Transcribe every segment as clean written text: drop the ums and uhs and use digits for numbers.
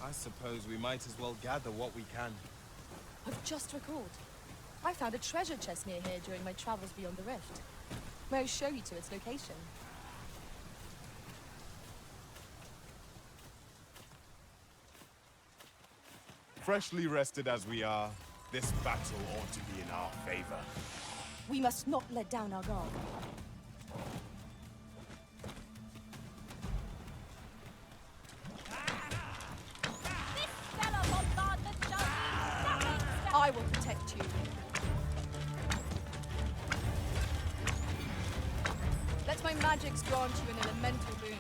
I suppose we might as well gather what we can. I've just recalled. I found a treasure chest near here during my travels beyond the rift. May I show you to its location? Freshly rested as we are, this battle ought to be in our favor. We must not let down our guard. I will protect you. Let my magics grant you an elemental boon.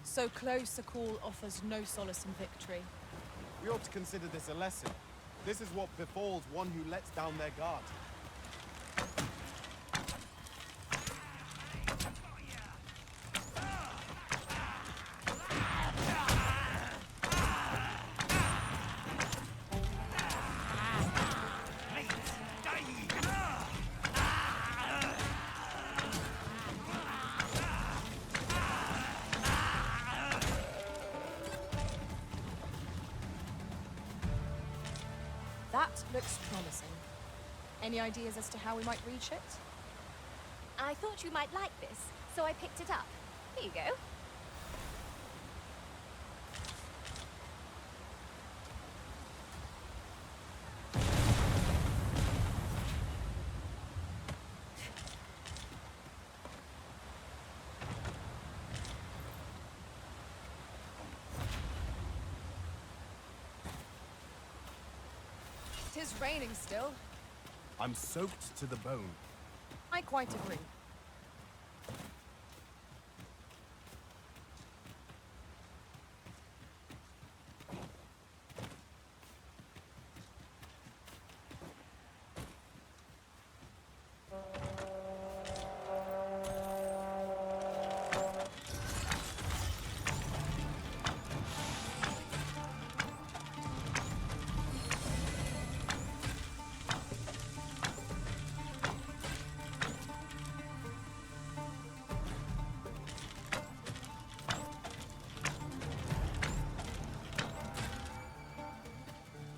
So close a call offers no solace in victory. We ought to consider this a lesson. This is what befalls one who lets down their guard. That looks promising. Any ideas as to how we might reach it? I thought you might like this, so I picked it up. Here you go. It is raining still. I'm soaked to the bone. I quite agree.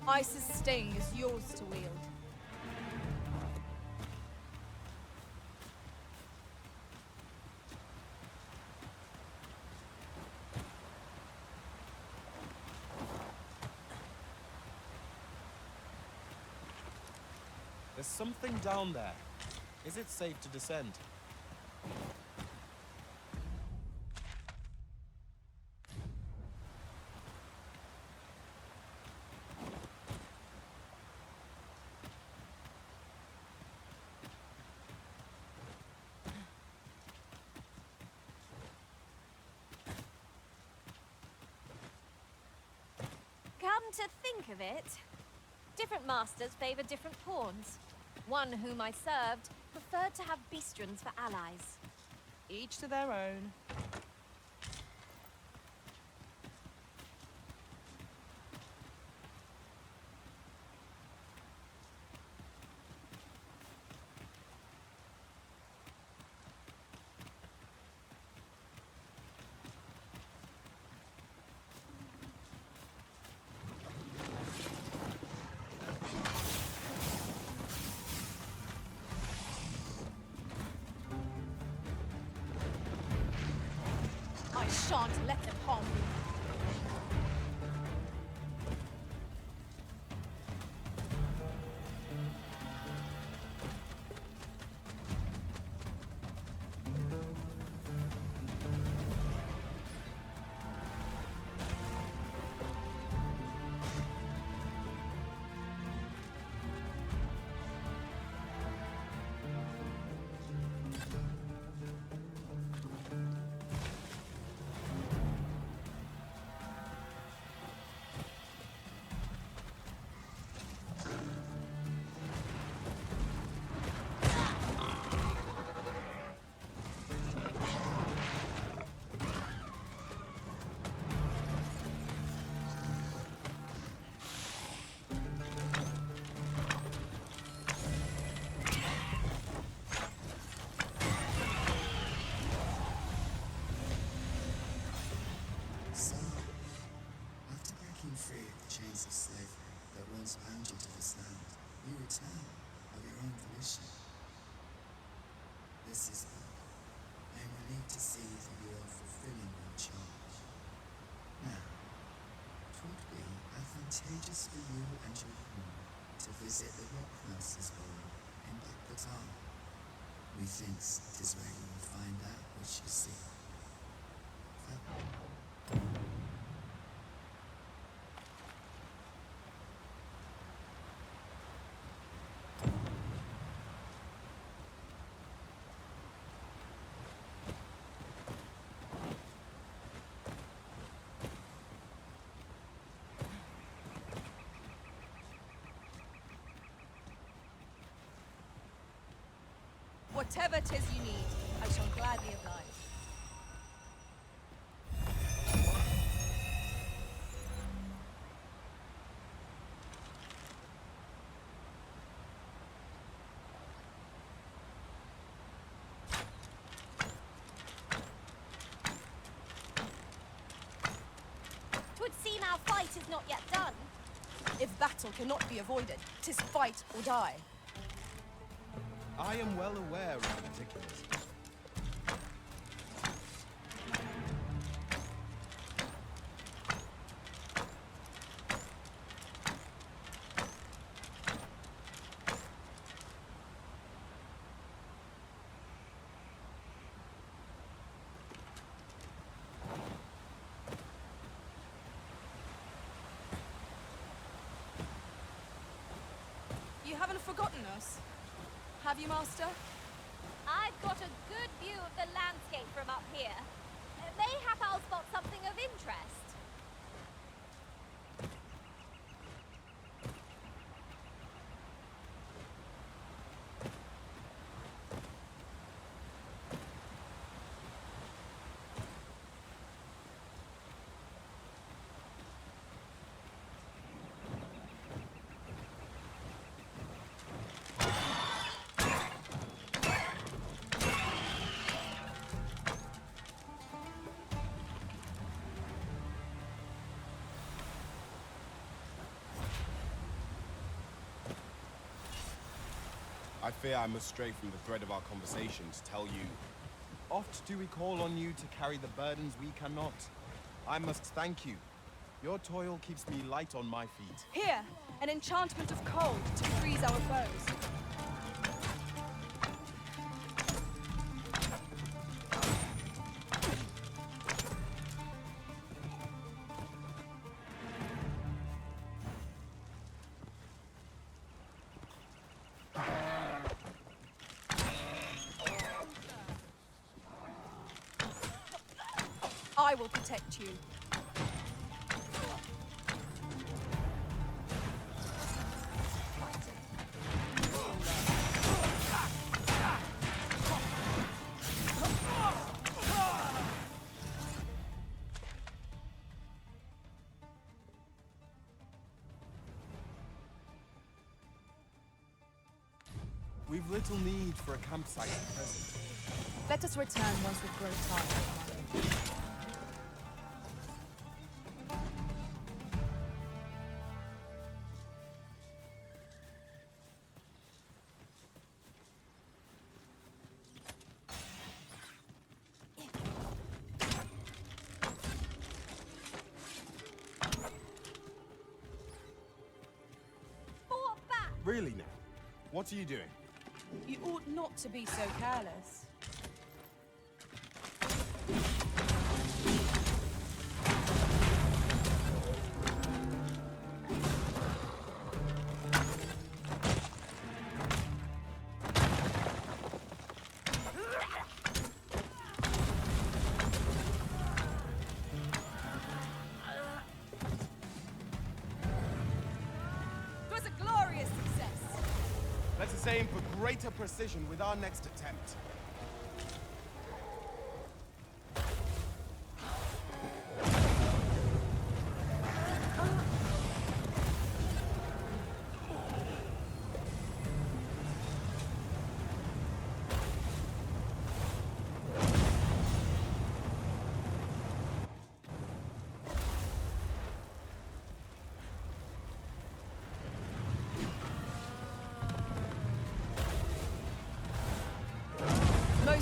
Ice's sting is yours to wield. There's something down there. Is it safe to descend? Come to think of it, different masters favor different pawns. One whom I served preferred to have beastrons for allies. Each to their own. I shan't let them harm you. free of the chains of slavery that once bound you to this land, you return of your own volition. This is good. I am relieved to see that you are fulfilling your charge. Now, 'twould be advantageous for you and your crew to visit the rock houses hall in Dogma. Methinks 'tis where you will find that which you seek. Whatever 'tis you need, I shall gladly oblige. Twould seem our fight is not yet done. If battle cannot be avoided, 'tis fight or die. I am well aware of the particulars. You haven't forgotten us, have you, Master? I've got a good view of the landscape from up here. Mayhap I'll spot something of interest. I fear I must stray from the thread of our conversation to tell you. Oft do we call on you to carry the burdens we cannot. I must thank you. Your toil keeps me light on my feet. Here, an enchantment of cold to freeze our foes. I will protect you. We've little need for a campsite at present. Let us return once we've grown tired. Fall back! Really now? What are you doing? You ought not to be so careless. It was a glorious success. Let us aim for greater precision with our next attempt.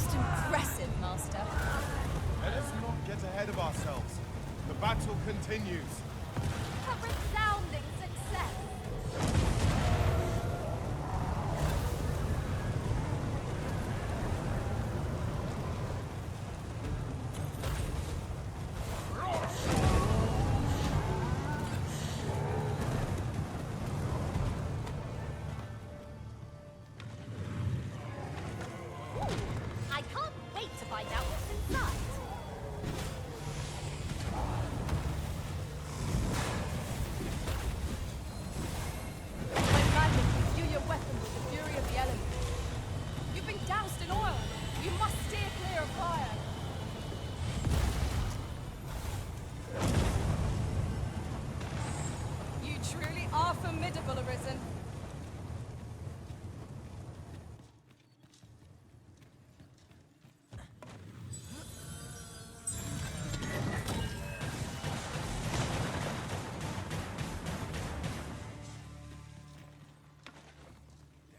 Most impressive, Master. Let us not get ahead of ourselves. The battle continues. A resounding success. I can't wait to find out what's inside. My magic imbue your weapon with the fury of the elements. You've been doused in oil. You must steer clear of fire. You truly are formidable, Arisen.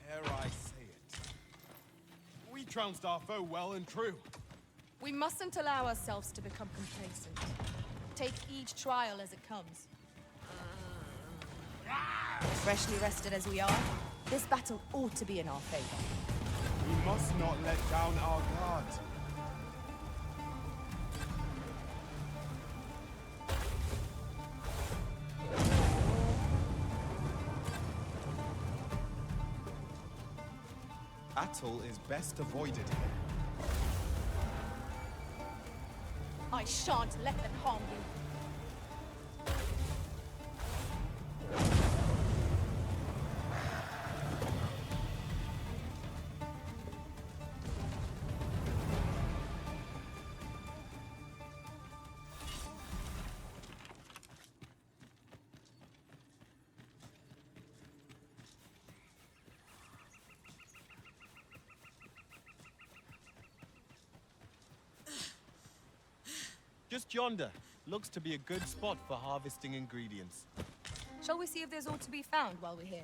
Dare I say it? We trounced our foe well and true. We mustn't allow ourselves to become complacent. Take each trial as it comes. Freshly rested as we are, this battle ought to be in our favor. We must not let down our guard. Battle is best avoided here. I shan't let them harm you. Just yonder. Looks to be a good spot for harvesting ingredients. Shall we see if there's aught to be found while we're here?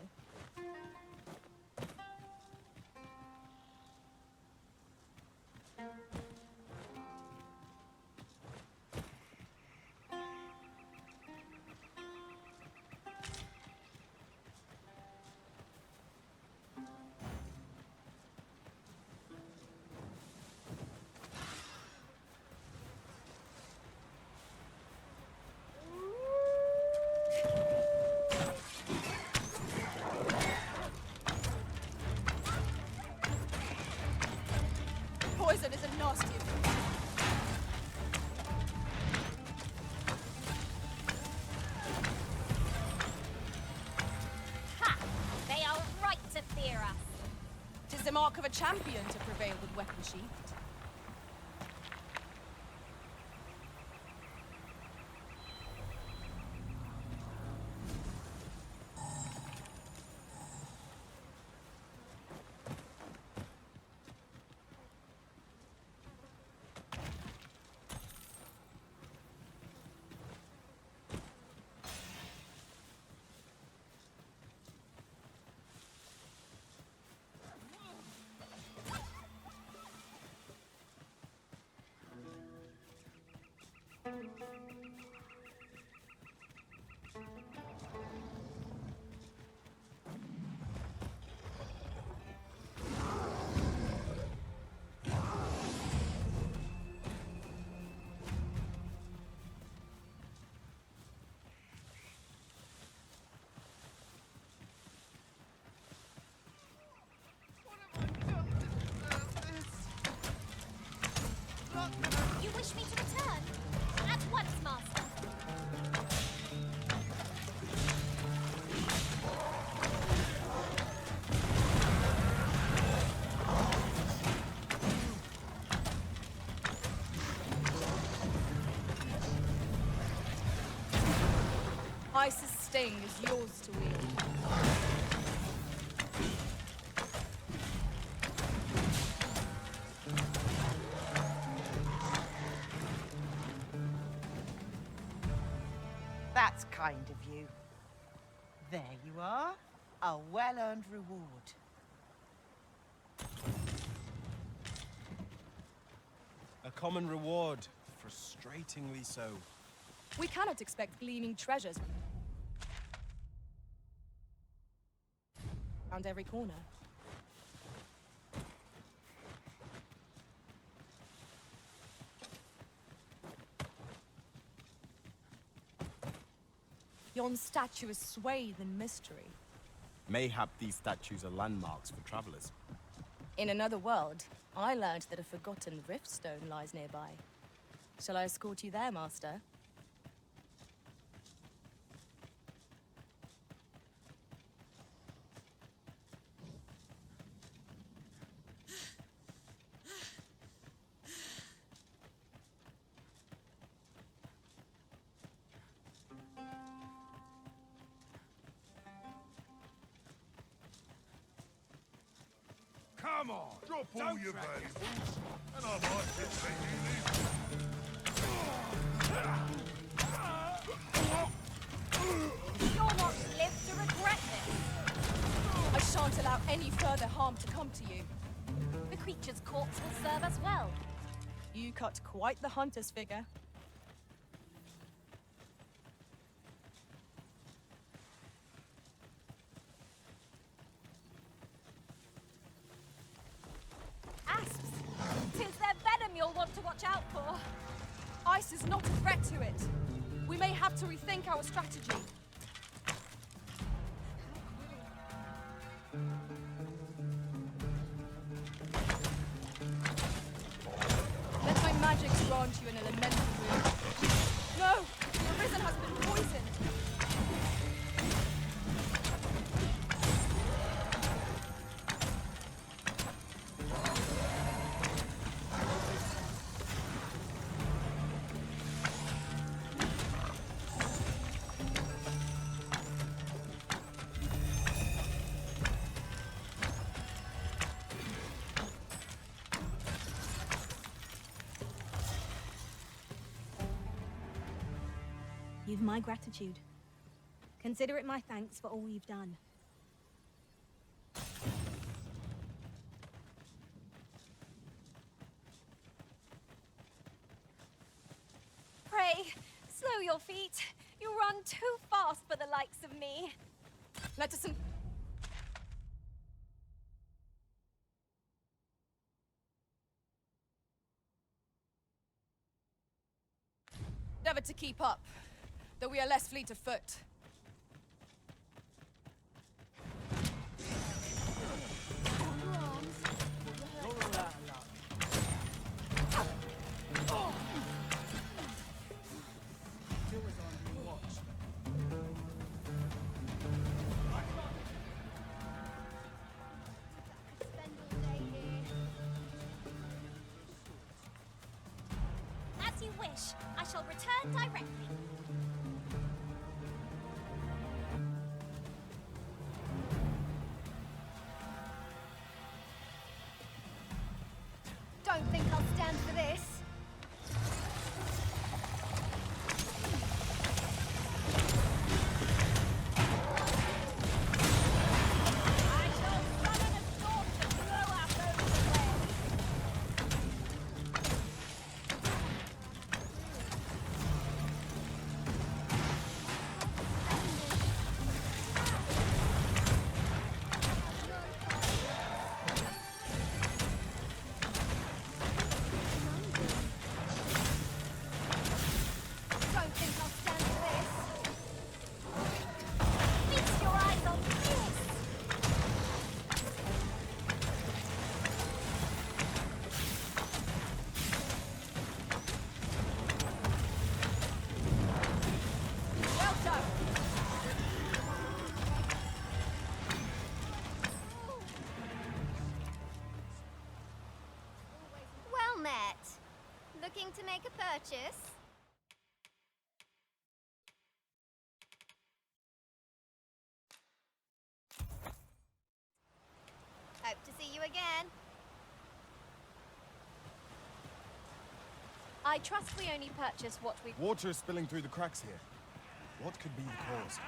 Poison is a nasty thing. Ha! They are right to fear us. 'Tis the mark of a champion to prevail with weapon sheathed. You wish me to return? At once, Master. Ice's sting is yours to wield. That's kind of you. There you are. A well-earned reward. common reward. Frustratingly so. We cannot expect gleaming treasures around every corner. Yon statue is swathed in mystery. Mayhap these statues are landmarks for travelers. In another world, I learned that a forgotten riftstone lies nearby. Shall I escort you there, Master? Come on, drop all your valuables, and I might just let you leave. You'll not live to regret this. I shan't allow any further harm to come to you. The creature's corpse will serve us well. You cut quite the hunter's figure. Asps! 'Tis their venom you'll want to watch out for. Ice is not a threat to it. We may have to rethink our strategy. Let my magic grant you an elemental wound. No! The Risen has been poisoned! You've my gratitude. Consider it my thanks for all you've done. Pray, slow your feet. You run too fast for the likes of me. Let us endeavor to keep up, though we are less fleet of foot. As you wish. I shall return directly. Don't think I'll stand for this. I shall summon a storm to blow our foes away. Don't think I'll stand for this. Feast your eyes on this. Well done! Well met. Looking to make a purchase? Hope to see you again. I trust we only purchase what we... Water is spilling through the cracks here. What could be the cause?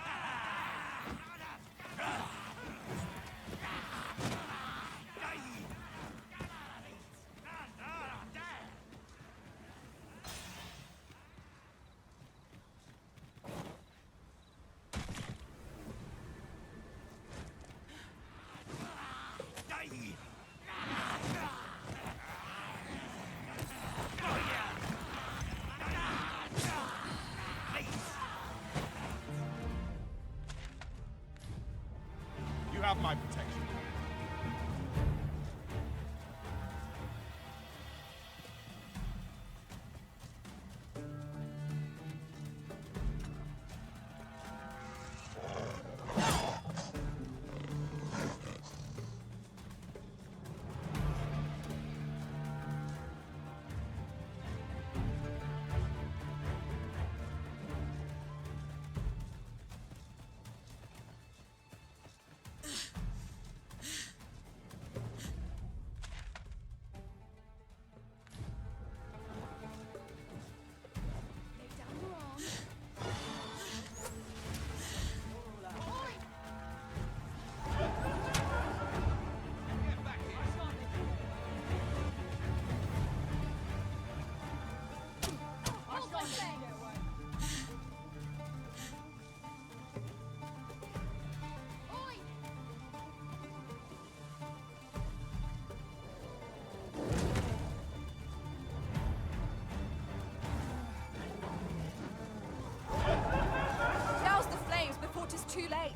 Douse the flames before 'tis too late.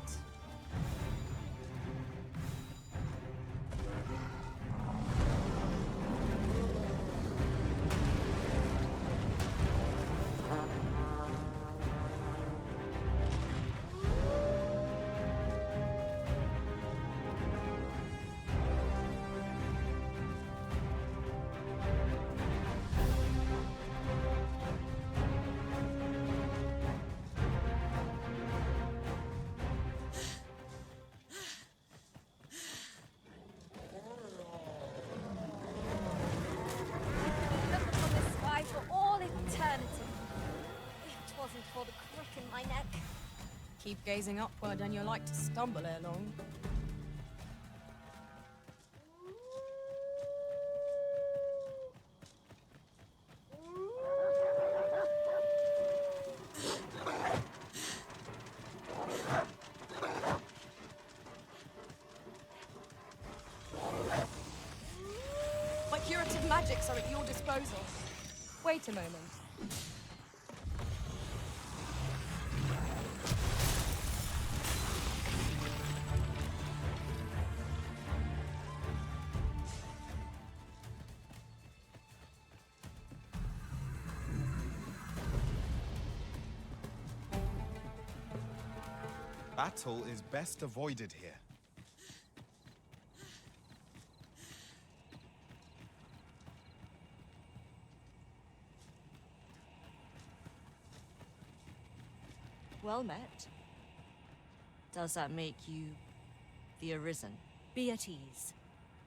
Look upon the sky for all eternity. If 'twasn't for the crick in my neck. Keep gazing upward and you're like to stumble ere long. My curative magics are at your disposal. Wait a moment. Battle is best avoided here. Well met. Does that make you the Arisen? Be at ease.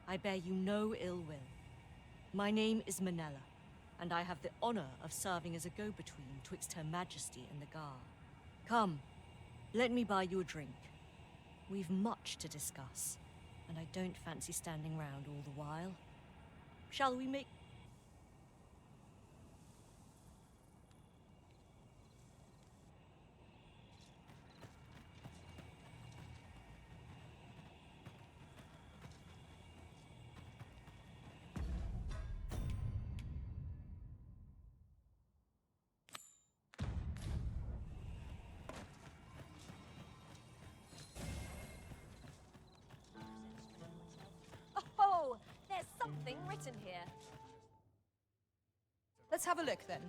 I bear you no ill will. My name is Manella, and I have the honor of serving as a go-between twixt Her Majesty and the Guard. Come, let me buy you a drink. We've much to discuss, and I don't fancy standing round all the while. Shall we make... Oh, there's something written here. Let's have a look then.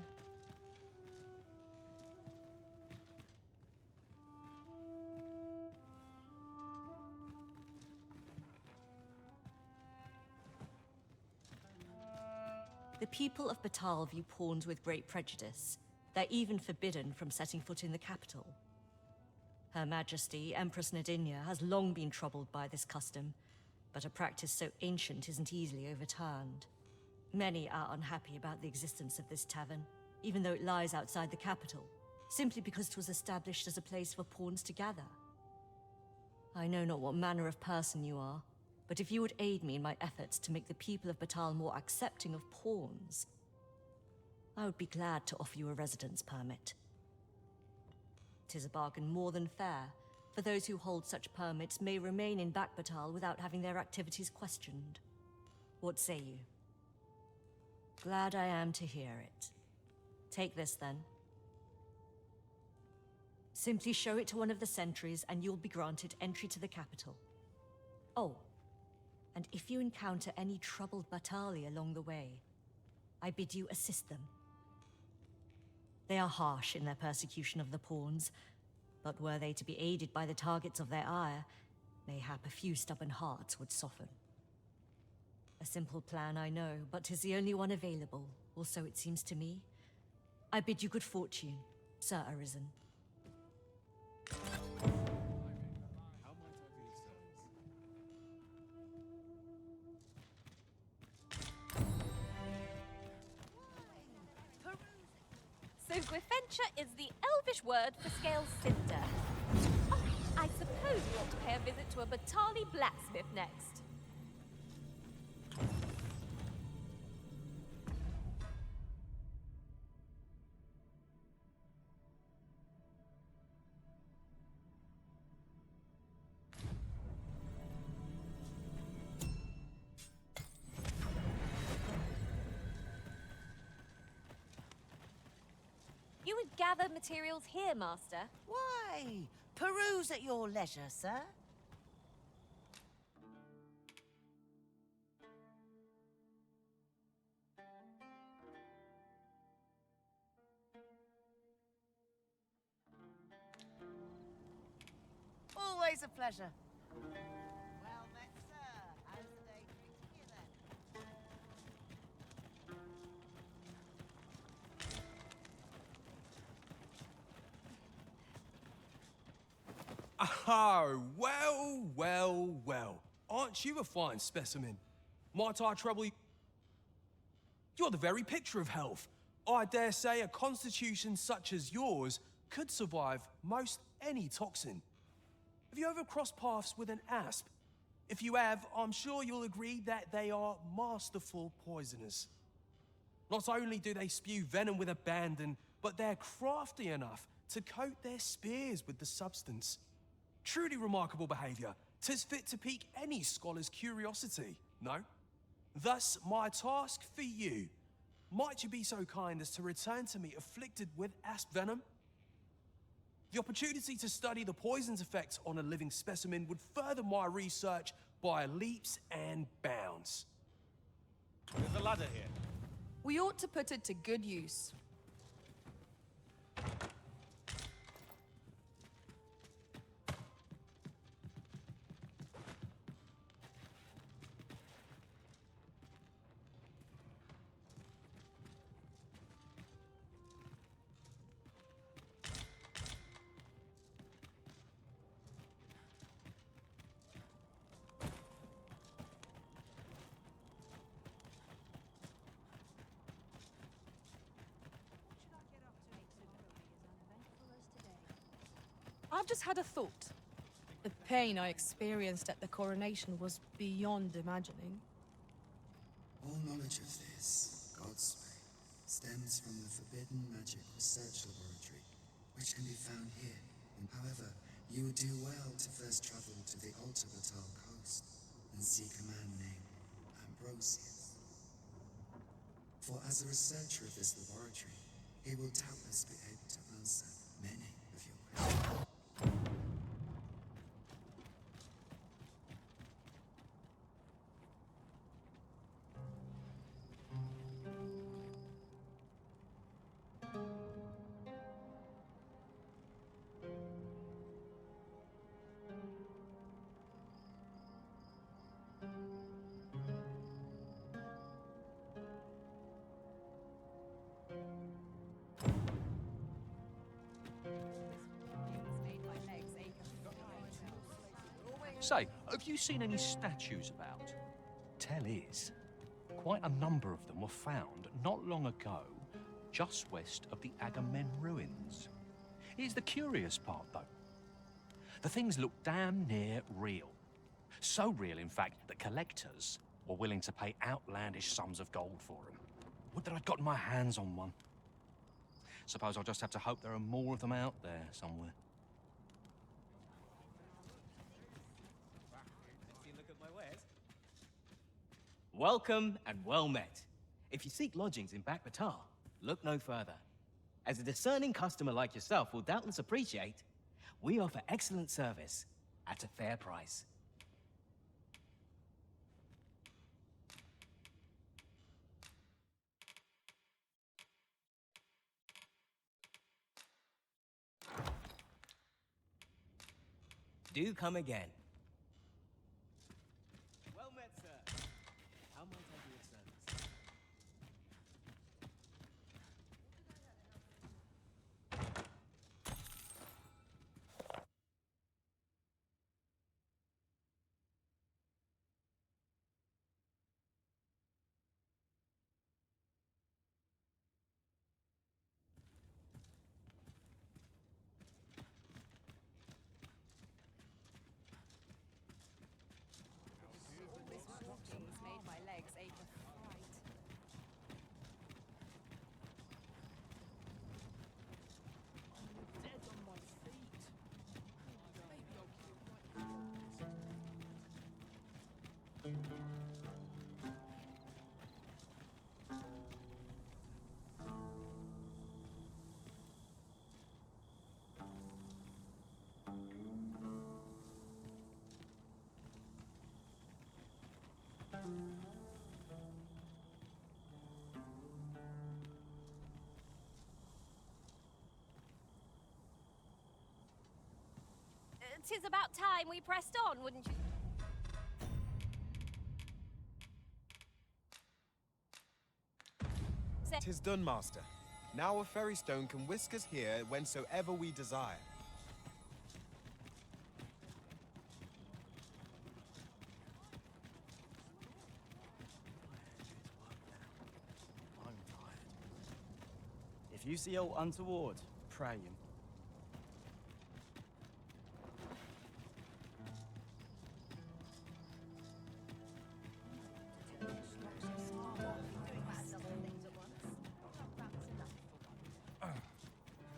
The people of Batal view pawns with great prejudice. They're even forbidden from setting foot in the capital. Her Majesty, Empress Nadinia, has long been troubled by this custom, but a practice so ancient isn't easily overturned. Many are unhappy about the existence of this tavern, even though it lies outside the capital, simply because it was established as a place for pawns to gather. I know not what manner of person you are, but if you would aid me in my efforts to make the people of Batal more accepting of pawns, I would be glad to offer you a residence permit. 'Tis a bargain more than fair, for those who hold such permits may remain in Batal without having their activities questioned. What say you? Glad I am to hear it. Take this then. Simply show it to one of the sentries and you'll be granted entry to the capital. Oh, and if you encounter any troubled Batali along the way, I bid you assist them. They are harsh in their persecution of the pawns, but were they to be aided by the targets of their ire, mayhap a few stubborn hearts would soften. A simple plan, I know, but 'tis the only one available, or so it seems to me. I bid you good fortune, Sir Arisen. So Gwyfentia is the elvish word for scale cinder. Oh, I suppose we ought to pay a visit to a Batali blacksmith next. gather materials here, Master? Why? Peruse at your leisure, sir. Always a pleasure. Well met, sir. How's the day treating you then? Oh, well. Aren't you a fine specimen? Might I trouble you? You're the very picture of health. I dare say a constitution such as yours could survive most any toxin. Have you ever crossed paths with an asp? If you have, I'm sure you'll agree that they are masterful poisoners. Not only do they spew venom with abandon, but they're crafty enough to coat their spears with the substance. Truly remarkable behavior. 'Tis fit to pique any scholar's curiosity, no? Thus, my task for you. Might you be so kind as to return to me afflicted with asp venom? The opportunity to study the poison's effects on a living specimen would further my research by leaps and bounds. There's a ladder here. We ought to put it to good use. I've just had a thought. The pain I experienced at the coronation was beyond imagining. All knowledge of this, God's way, stems from the forbidden magic research laboratory, which can be found here. However, you would do well to first travel to the Alta Batal coast and seek a man named Ambrosius. For as a researcher of this laboratory, he will doubtless be able to answer many of your questions. Say, have you seen any statues about? Tell is, quite a number of them were found not long ago, just west of the Agamemnon ruins. Here's the curious part, though. The things look damn near real. So real, in fact, that collectors were willing to pay outlandish sums of gold for them. Would that I'd gotten my hands on one. Suppose I'll just have to hope there are more of them out there somewhere. Welcome and well met. If you seek lodgings in Back Batar, look no further. As a discerning customer like yourself will doubtless appreciate, we offer excellent service at a fair price. Do come again. Well met, sir. How might I be of service? 'tis about time we pressed on, wouldn't you? Tis done, master. Now a ferry stone can whisk us here whensoever we desire. I'm tired. If you see aught untoward, pray him.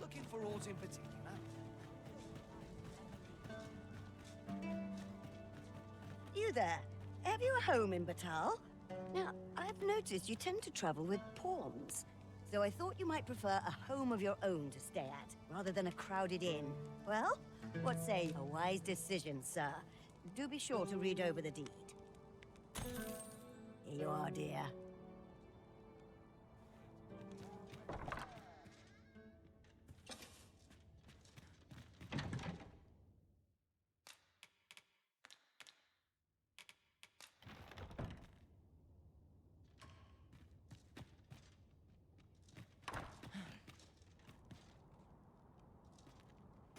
Looking for aught in particular? You there? Have you a home in Batal? Now, I've noticed you tend to travel with pawns, so I thought you might prefer a home of your own to stay at, rather than a crowded inn. Well, what say a wise decision, sir? Do be sure to read over the deed. Here you are, dear.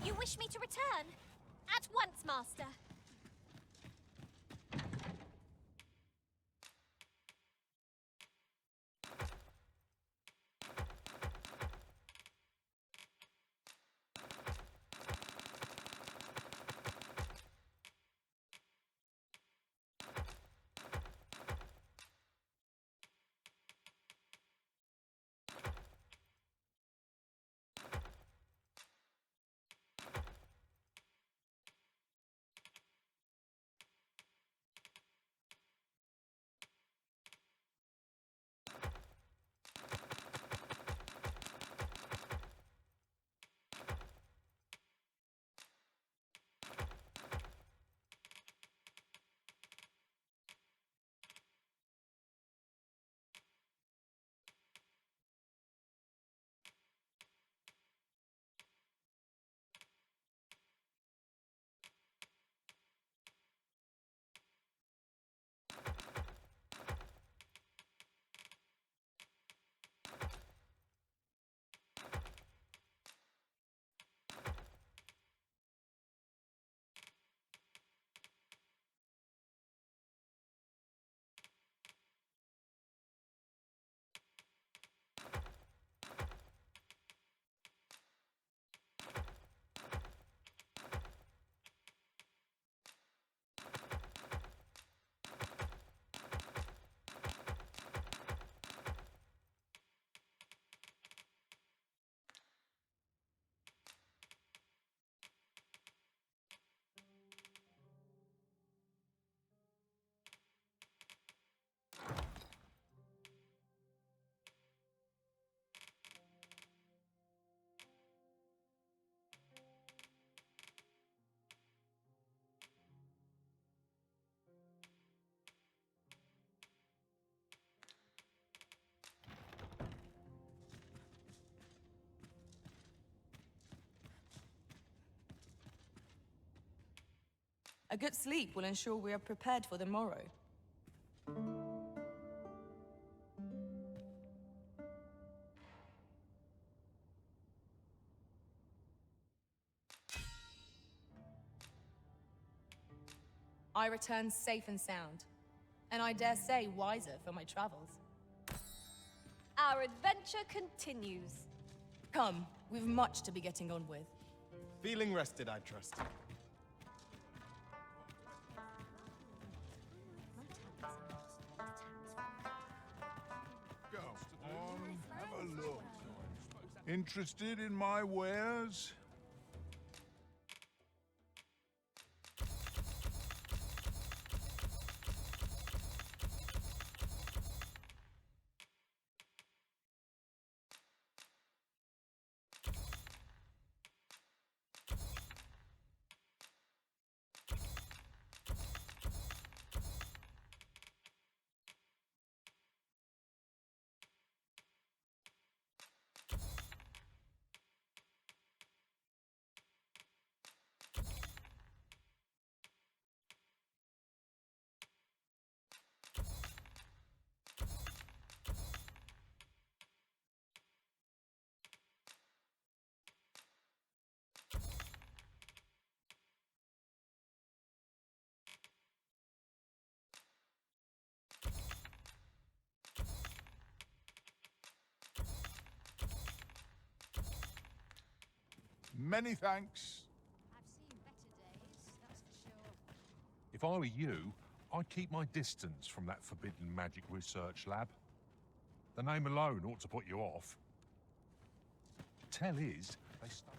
You wish me to return? At once, master. A good sleep will ensure we are prepared for the morrow. I return safe and sound, and I dare say wiser for my travels. Our adventure continues. Come, we've much to be getting on with. Feeling rested, I trust. Go on, have a look. Interested in my wares? Many thanks. I've seen better days, that's for sure. If I were you, I'd keep my distance from that forbidden magic research lab. The name alone ought to put you off. Tell is, they start...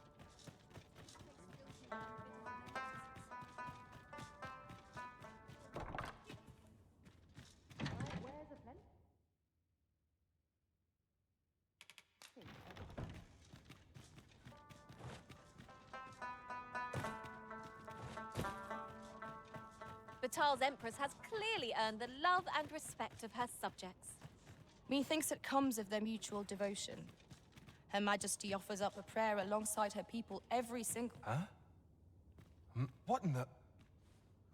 Batal's Empress has clearly earned the love and respect of her subjects. Methinks it comes of their mutual devotion. Her Majesty offers up a prayer alongside her people every single... Huh? What in the...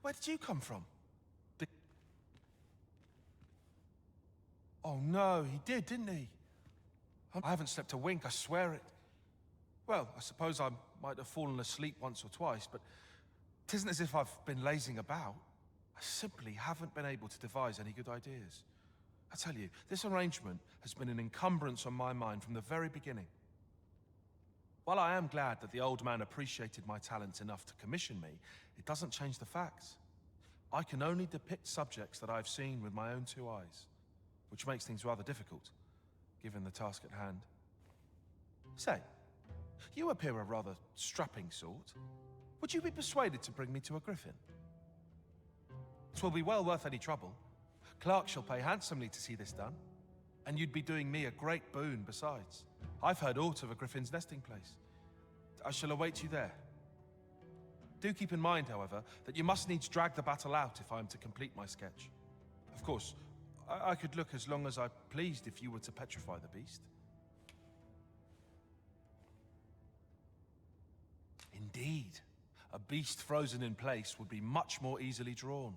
Where did you come from? Oh no, he didn't he? I haven't slept a wink, I swear it. Well, I suppose I might have fallen asleep once or twice, but it isn't as if I've been lazing about. I simply haven't been able to devise any good ideas. I tell you, this arrangement has been an encumbrance on my mind from the very beginning. While I am glad that the old man appreciated my talents enough to commission me, it doesn't change the facts. I can only depict subjects that I've seen with my own two eyes, which makes things rather difficult, given the task at hand. Say, you appear a rather strapping sort. Would you be persuaded to bring me to a griffin? 'Twill be well worth any trouble. Clark shall pay handsomely to see this done, and you'd be doing me a great boon besides. I've heard aught of a griffin's nesting place. I shall await you there. Do keep in mind, however, that you must needs drag the battle out if I am to complete my sketch. Of course, I could look as long as I pleased if you were to petrify the beast. Indeed, a beast frozen in place would be much more easily drawn.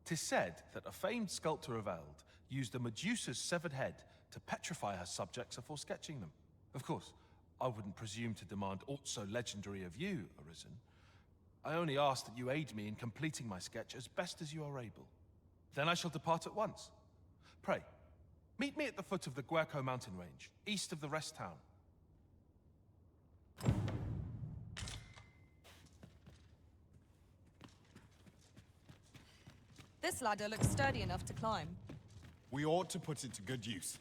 'Tis said that a famed sculptor of Eld used a Medusa's severed head to petrify her subjects before sketching them. Of course, I wouldn't presume to demand aught so legendary of you, Arisen. I only ask that you aid me in completing my sketch as best as you are able. Then I shall depart at once. Pray, meet me at the foot of the Guerco mountain range, east of the rest town. This ladder looks sturdy enough to climb. We ought to put it to good use.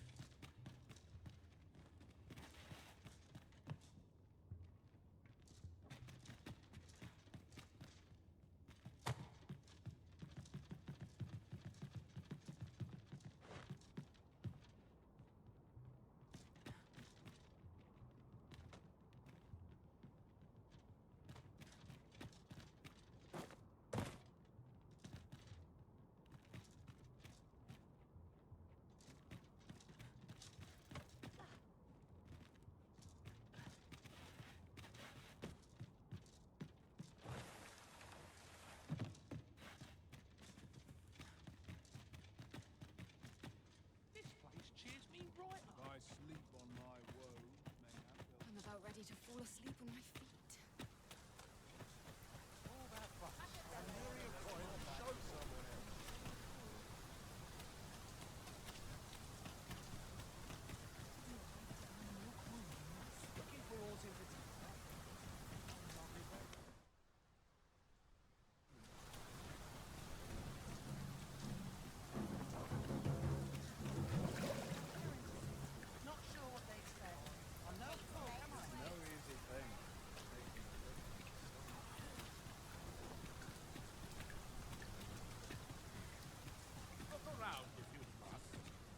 I'm about ready to fall asleep on my feet.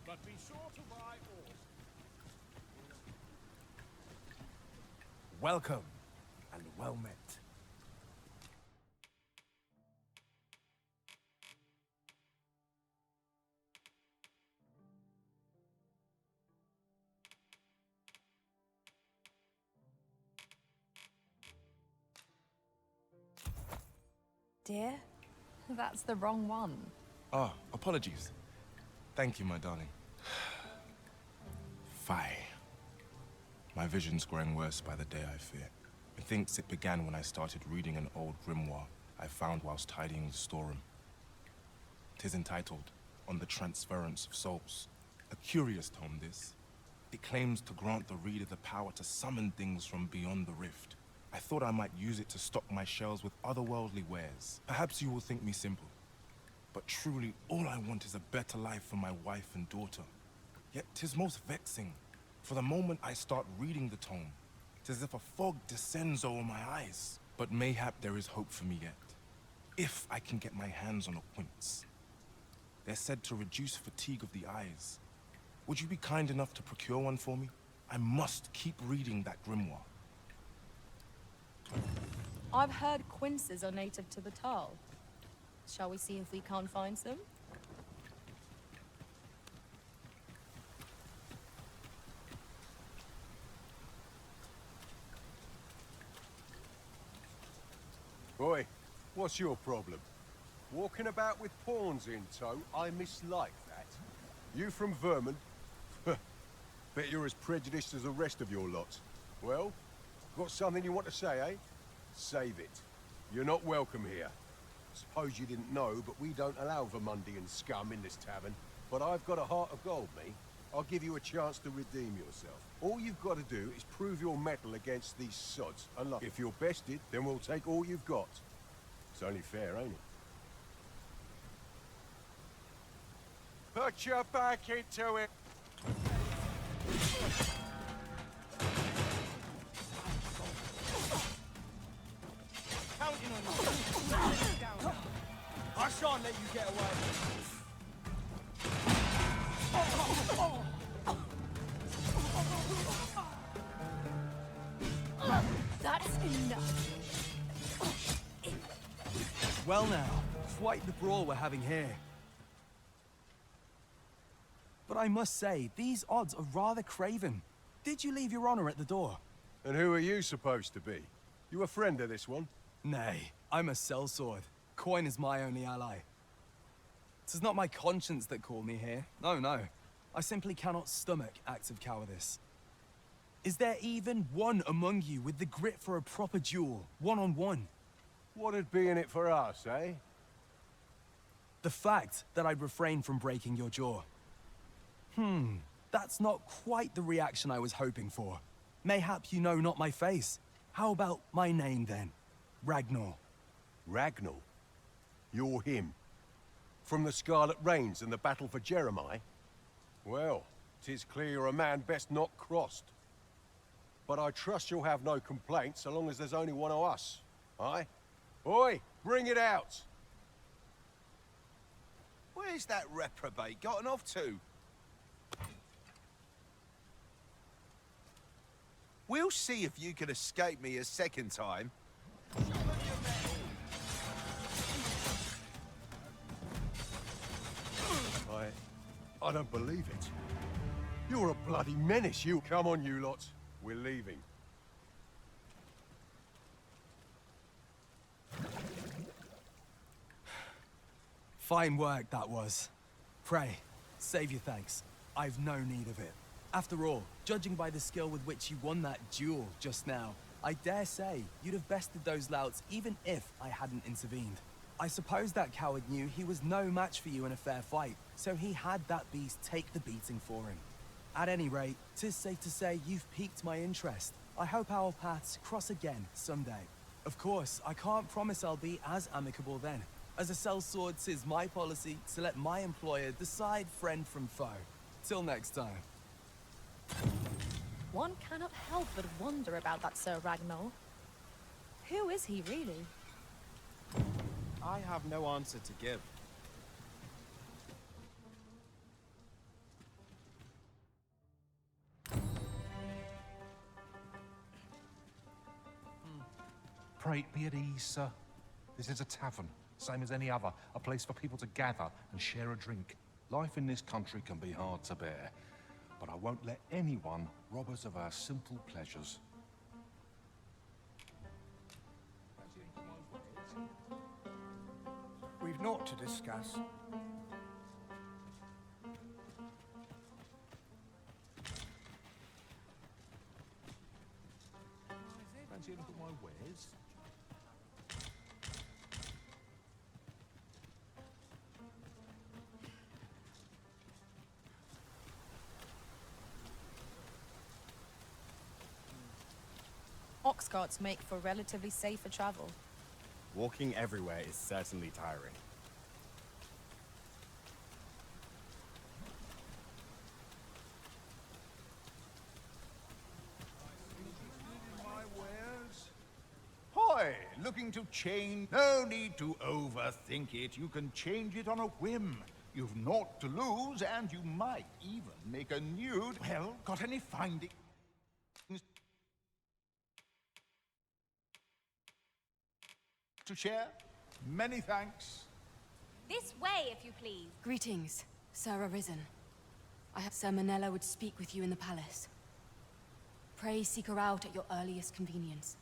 But be sure to buy all. Welcome, and well met. Dear, that's the wrong one. Oh, apologies. Thank you, my darling. Fie. My vision's growing worse by the day, I fear. Methinks it began when I started reading an old grimoire I found whilst tidying the storeroom. 'Tis entitled On the Transference of Souls. A curious tome, this. It claims to grant the reader the power to summon things from beyond the rift. I thought I might use it to stock my shelves with otherworldly wares. Perhaps you will think me simple, but truly all I want is a better life for my wife and daughter. Yet 'tis most vexing, for the moment I start reading the tome, 'tis as if a fog descends over my eyes. But mayhap there is hope for me yet, if I can get my hands on a quince. They're said to reduce fatigue of the eyes. Would you be kind enough to procure one for me? I must keep reading that grimoire. I've heard quinces are native to Batal. Shall we see if we can't find some? Boy, what's your problem? Walking about with pawns in tow? I mislike that. You from Vermont? Bet you're as prejudiced as the rest of your lot. Well, got something you want to say, eh? Save it. You're not welcome here. Suppose you didn't know, but we don't allow Vermundian scum in this tavern. But I've got a heart of gold, me. I'll give you a chance to redeem yourself. All you've got to do is prove your mettle against these sods. And look, if you're bested, then we'll take all you've got. It's only fair, ain't it? Put your back into it! Counting on you. I shan't let you get away. That's enough. Well now, quite the brawl we're having here. But I must say, these odds are rather craven. Did you leave your honor at the door? And who are you supposed to be? You a friend of this one? Nay, I'm a sellsword. Coin is my only ally. It is not my conscience that called me here. No, no. I simply cannot stomach acts of cowardice. Is there even one among you with the grit for a proper duel, one-on-one? What'd be in it for us, eh? The fact that I'd refrain from breaking your jaw. That's not quite the reaction I was hoping for. Mayhap you know not my face. How about my name, then? Ragnar. Ragnar? You're him? From the Scarlet Rains and the battle for Jeremiah? Well, 'tis clear you're a man best not crossed. But I trust you'll have no complaints so long as there's only one of us, aye? Oi, bring it out! Where's that reprobate gotten off to? We'll see if you can escape me a second time. I don't believe it. You're a bloody menace, you. Come on, you lot. We're leaving. Fine work, that was. Pray, save your thanks. I've no need of it. After all, judging by the skill with which you won that duel just now, I dare say you'd have bested those louts even if I hadn't intervened. I suppose that coward knew he was no match for you in a fair fight, so he had that beast take the beating for him. At any rate, 'tis safe to say you've piqued my interest. I hope our paths cross again someday. Of course, I can't promise I'll be as amicable then. As a sellsword, 'tis my policy to let my employer decide friend from foe. Till next time. One cannot help but wonder about that Sir Ragnar. Who is he, really? I have no answer to give. Pray be at ease, sir. This is a tavern, same as any other. A place for people to gather and share a drink. Life in this country can be hard to bear, but I won't let anyone rob us of our simple pleasures. We've naught to discuss. Fancy a look at my wares? ox carts make for relatively safer travel. Walking everywhere is certainly tiring. Hoy, looking to change? No need to overthink it. You can change it on a whim. You've naught to lose, and you might even make a nude. Well, got any findings to share? Many thanks. This way, if you please. Greetings, Sir Arisen. I have Sir Manella would speak with you in the palace. Pray seek her out at your earliest convenience.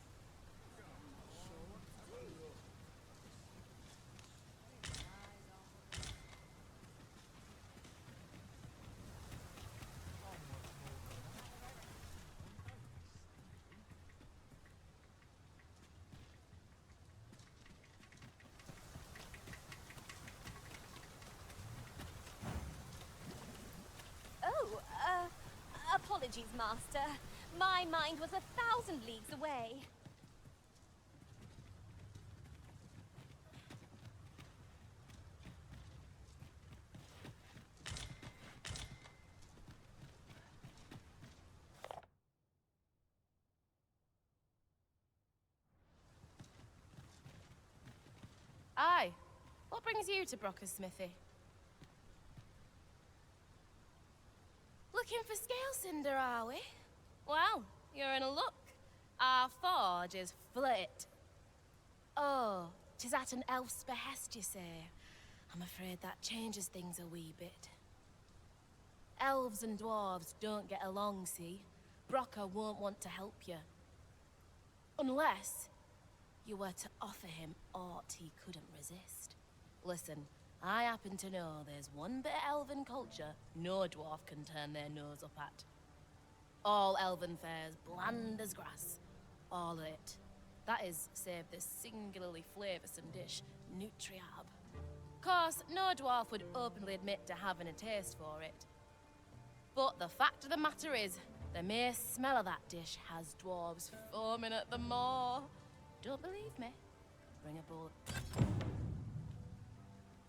Oh, apologies, Master. My mind was 1,000 leagues away. Aye. What brings you to Brocker's smithy? Looking for scale cinder, are we? Well, you're in a luck. Our forge is flit. Oh, 'tis at an elf's behest, you say. I'm afraid that changes things a wee bit. Elves and dwarves don't get along, see? Brocker won't want to help you. Unless you were to offer him aught he couldn't resist. Listen, I happen to know there's one bit of elven culture no dwarf can turn their nose up at. All elven fare's bland as grass. All of it. That is, save this singularly flavoursome dish, Nutriab. Course, no dwarf would openly admit to having a taste for it. But the fact of the matter is, the mere smell of that dish has dwarves foaming at the maw. Don't believe me? Bring a bowl.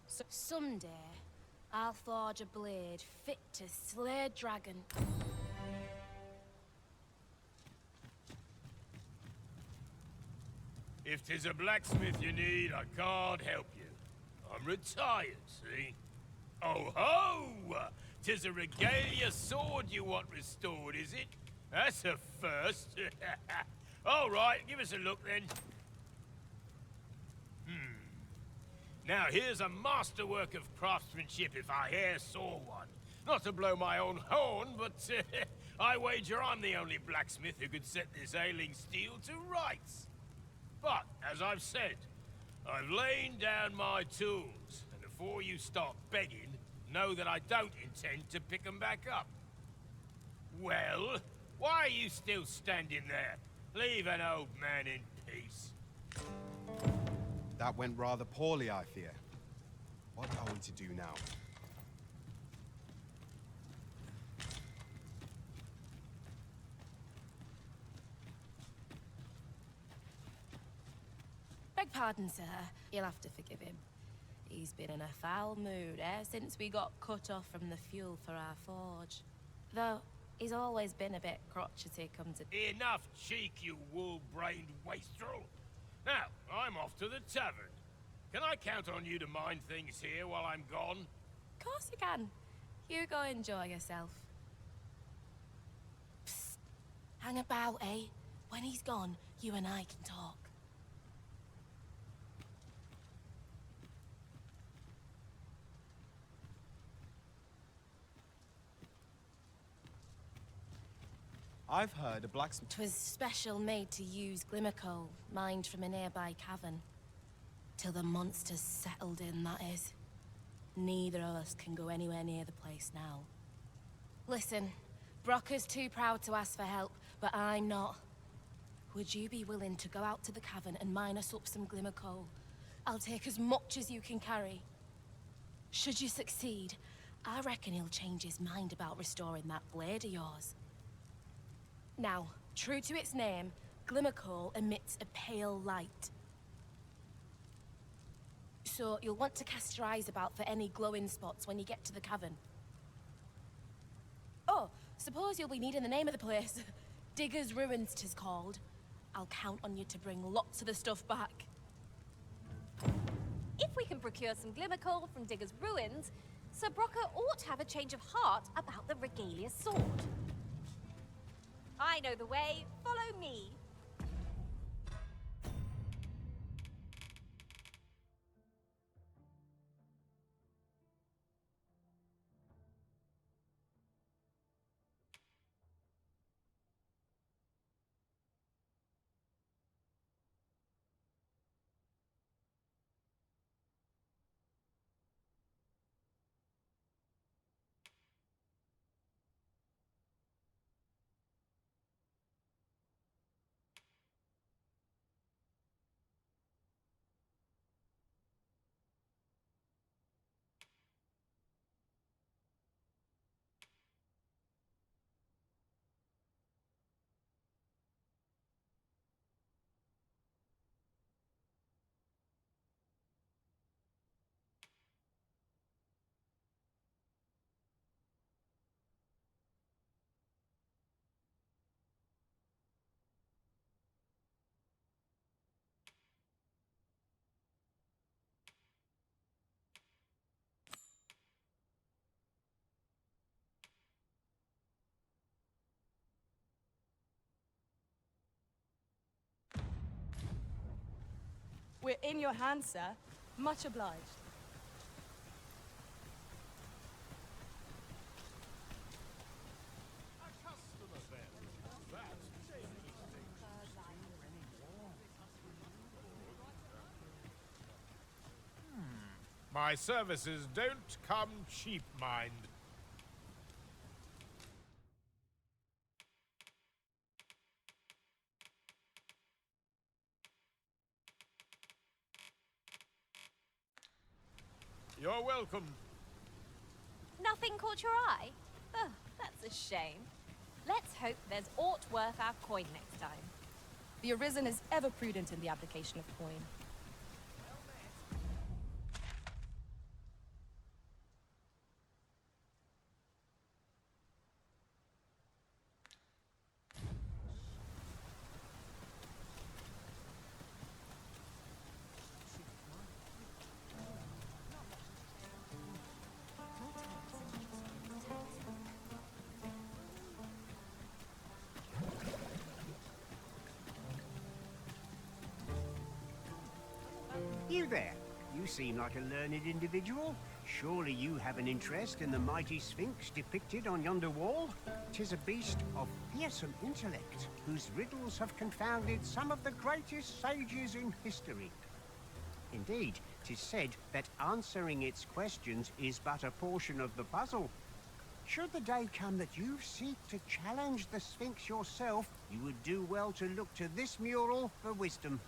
So someday, I'll forge a blade fit to slay a dragon. If 'tis a blacksmith you need, I can't help you. I'm retired, see? Oh ho! 'Tis a regalia sword you want restored, is it? That's a first. All right, give us a look then. Now here's a masterwork of craftsmanship if I e'er saw one. Not to blow my own horn, but I wager I'm the only blacksmith who could set this ailing steel to rights. But, as I've said, I've lain down my tools, and before you start begging, know that I don't intend to pick them back up. Well, why are you still standing there? Leave an old man in peace. That went rather poorly, I fear. What are we to do now? Beg pardon, sir. You'll have to forgive him. He's been in a foul mood ever since we got cut off from the fuel for our forge. Though, he's always been a bit crotchety, come to... Enough cheek, you wool-brained wastrel. Now, I'm off to the tavern. Can I count on you to mind things here while I'm gone? Of course you can. You go enjoy yourself. Psst. Hang about, eh? When he's gone, you and I can talk. I've heard a blacksmith... 'Twas special made to use glimmer coal, mined from a nearby cavern. Till the monsters settled in, that is. Neither of us can go anywhere near the place now. Listen, Brocker's too proud to ask for help, but I'm not. Would you be willing to go out to the cavern and mine us up some glimmer coal? I'll take as much as you can carry. Should you succeed, I reckon he'll change his mind about restoring that blade of yours. Now, true to its name, glimmer coal emits a pale light. So you'll want to cast your eyes about for any glowing spots when you get to the cavern. Oh, suppose you'll be needing the name of the place. Digger's Ruins 'tis called. I'll count on you to bring lots of the stuff back. If we can procure some glimmer coal from Digger's Ruins, Sir Brocker ought to have a change of heart about the Regalia sword. I know the way. Follow me. We're in your hands, sir. Much obliged. My services don't come cheap, mind. You're welcome. Nothing caught your eye? Oh, that's a shame. Let's hope there's aught worth our coin next time. The Arisen is ever prudent in the application of coin. You there. You seem like a learned individual. Surely you have an interest in the mighty Sphinx depicted on yonder wall? 'Tis a beast of fearsome intellect, whose riddles have confounded some of the greatest sages in history. Indeed, 'tis said that answering its questions is but a portion of the puzzle. Should the day come that you seek to challenge the Sphinx yourself, you would do well to look to this mural for wisdom.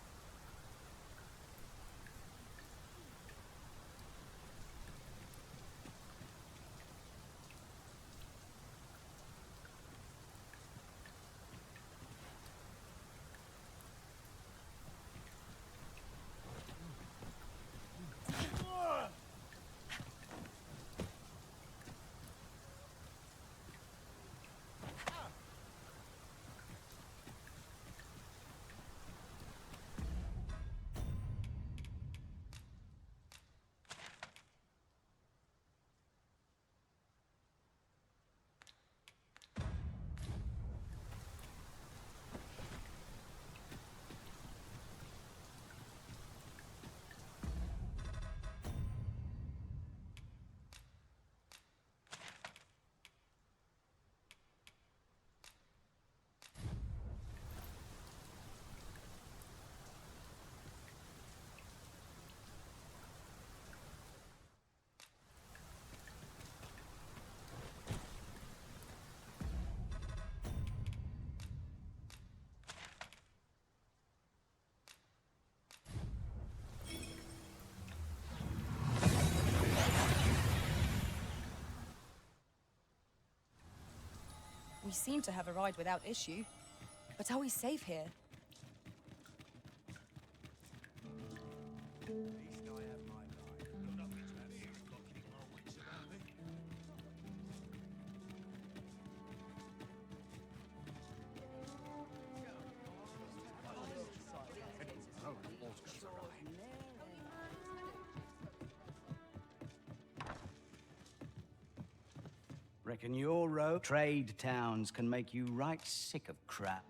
We seem to have arrived without issue. But are we safe here? Least I have my life. Got nothing to have here, got keep my wits about me. Reckon your trade towns can make you right sick of crap.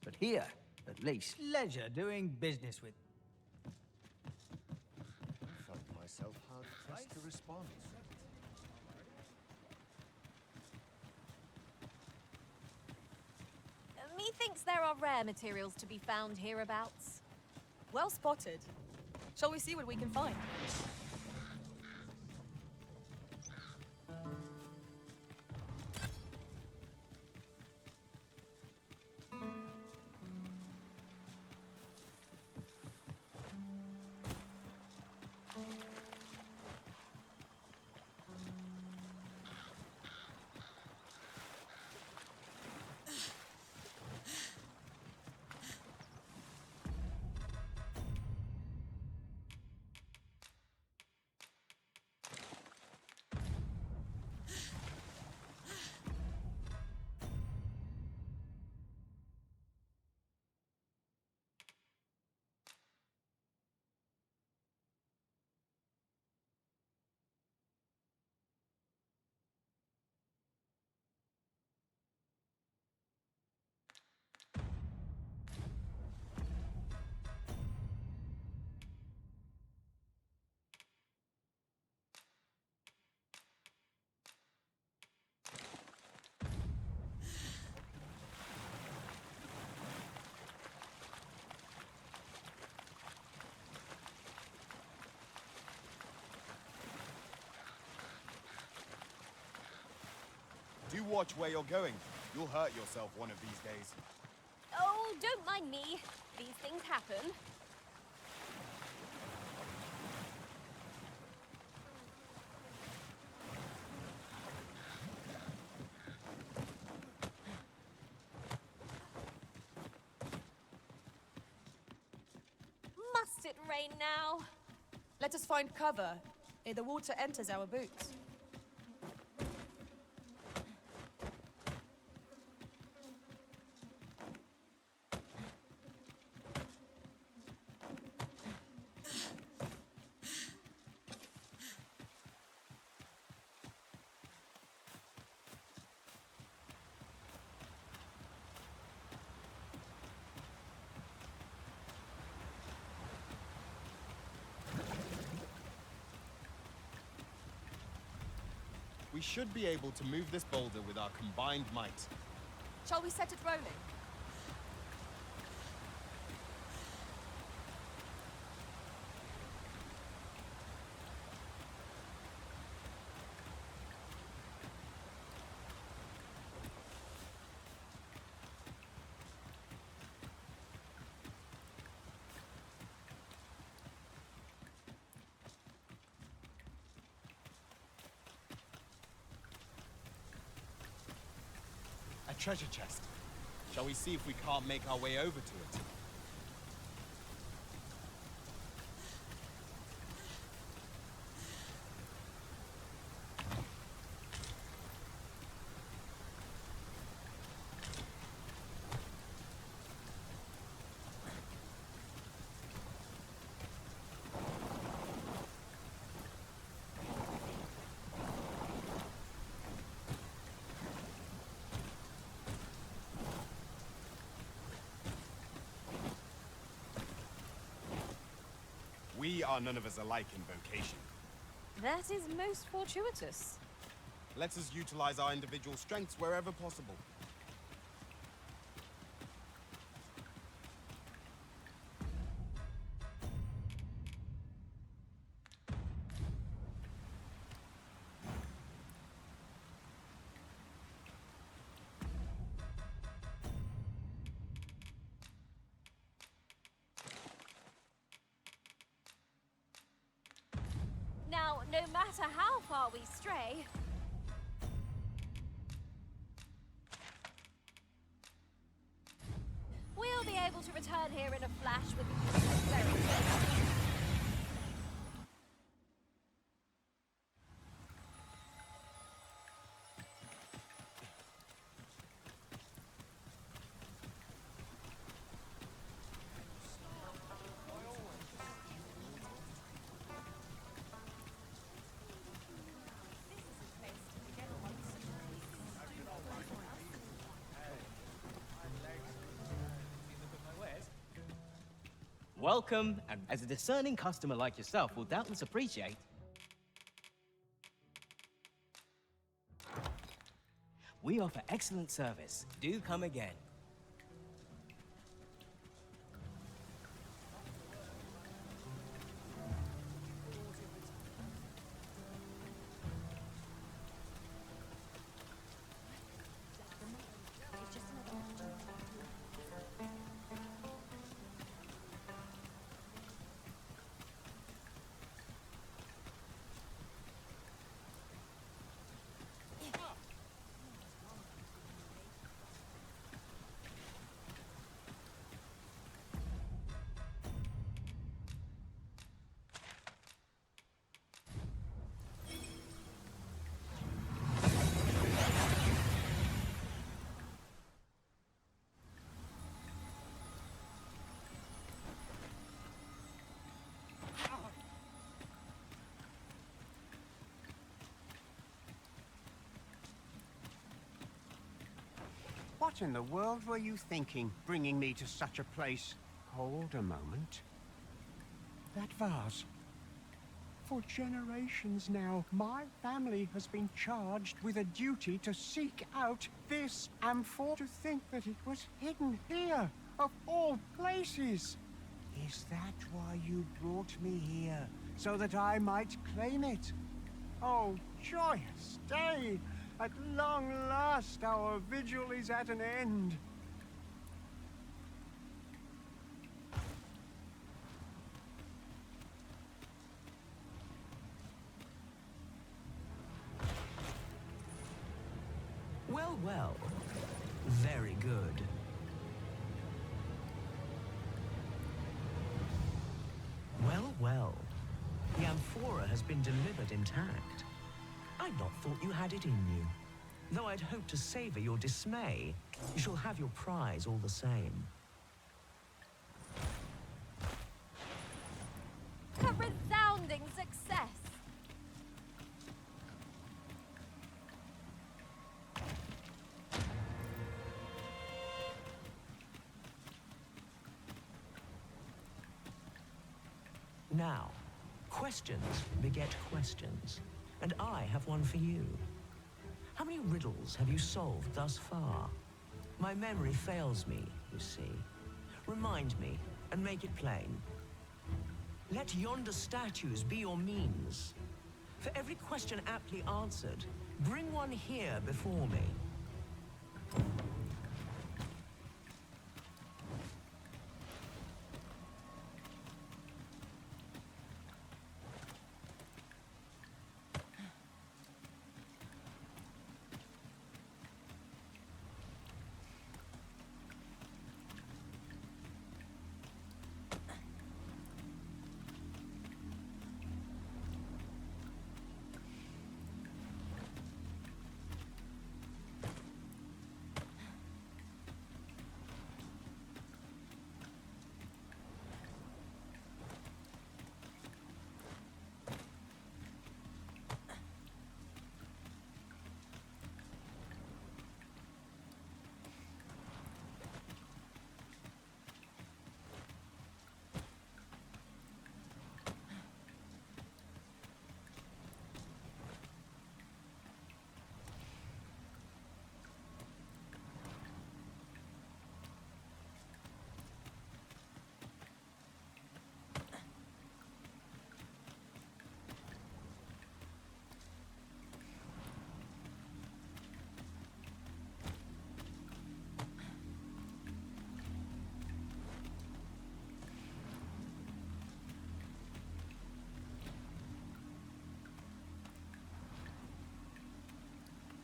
But here, at least. Pleasure doing business with. I felt myself hard pressed to respond. Methinks there are rare materials to be found hereabouts. Well spotted. Shall we see what we can find? Do watch where you're going. You'll hurt yourself one of these days. Oh, don't mind me. These things happen. Must it rain now? Let us find cover ere the water enters our boots. We should be able to move this boulder with our combined might. Shall we set it rolling? A treasure chest. Shall we see if we can't make our way over to it? We are none of us alike in vocation. That is most fortuitous. Let us utilize our individual strengths wherever possible. Now, no matter how far we stray, We'll be able to return here in a flash with the use of very Welcome, and as a discerning customer like yourself will doubtless appreciate, we offer excellent service. Do come again. What in the world were you thinking, bringing me to such a place? Hold a moment. That vase. For generations now, my family has been charged with a duty to seek out this amphor. To think that it was hidden here, of all places. Is that why you brought me here? So that I might claim it? Oh, joyous day! At long last, our vigil is at an end. Well, well. Very good. Well, well. The amphora has been delivered intact. I'd not thought you had it in you. Though I'd hoped to savor your dismay, you shall have your prize all the same. A resounding success! Now, questions beget questions, and I have one for you. How many riddles have you solved thus far? My memory fails me, you see. Remind me, and make it plain. Let yonder statues be your means. For every question aptly answered, bring one here before me.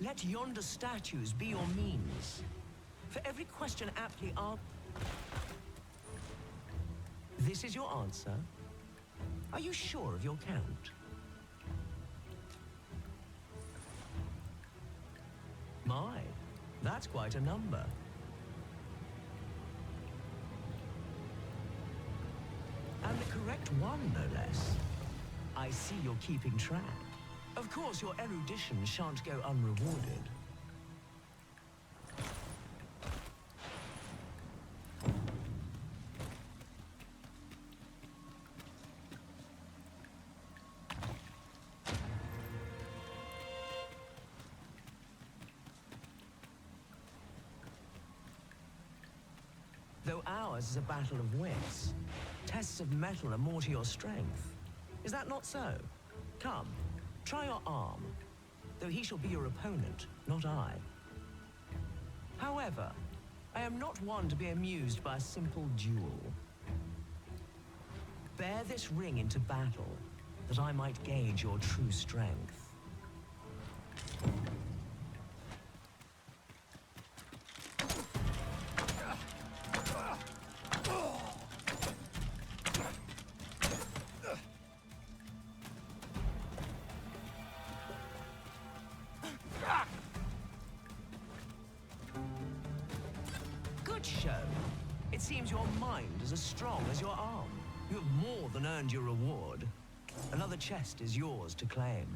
Let yonder statues be your means. For every question aptly answered. This is your answer? Are you sure of your count? My, that's quite a number. And the correct one, no less. I see you're keeping track. Of course, your erudition shan't go unrewarded. Though ours is a battle of wits, tests of metal are more to your strength. Is that not so? Come, try your arm, though he shall be your opponent, not I. However, I am not one to be amused by a simple duel. Bear this ring into battle, that I might gauge your true strength. Good show. It seems your mind is as strong as your arm. You have more than earned your reward. Another chest is yours to claim.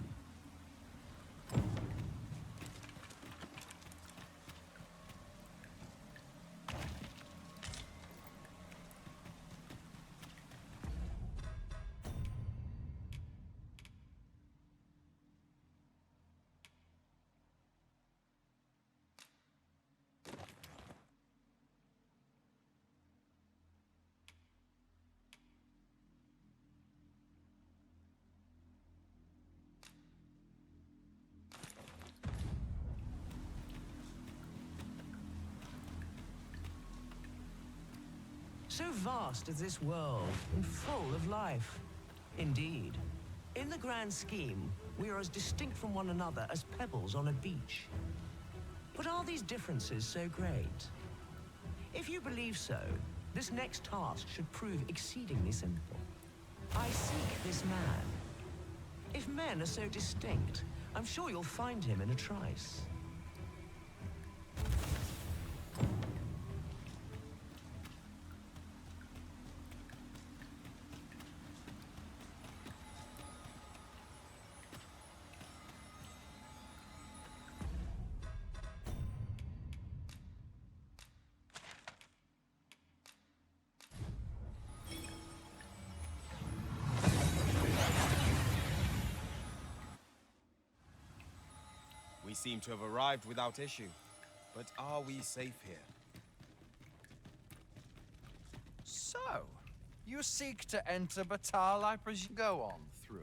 So vast is this world, and full of life. Indeed, in the grand scheme, we are as distinct from one another as pebbles on a beach. But are these differences so great? If you believe so, this next task should prove exceedingly simple. I seek this man. If men are so distinct, I'm sure you'll find him in a trice. We seem to have arrived without issue. But are we safe here? So, you seek to enter Batal, I presume? Go on through.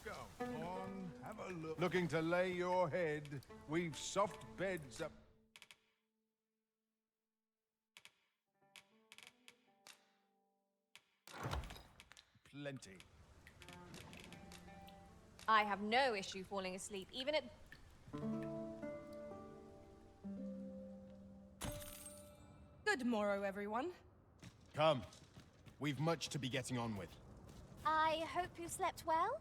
Go on, have a look. Looking to lay your head? We've soft beds up. Plenty. I have no issue falling asleep, even at... Good morrow, everyone. Come. We've much to be getting on with. I hope you slept well?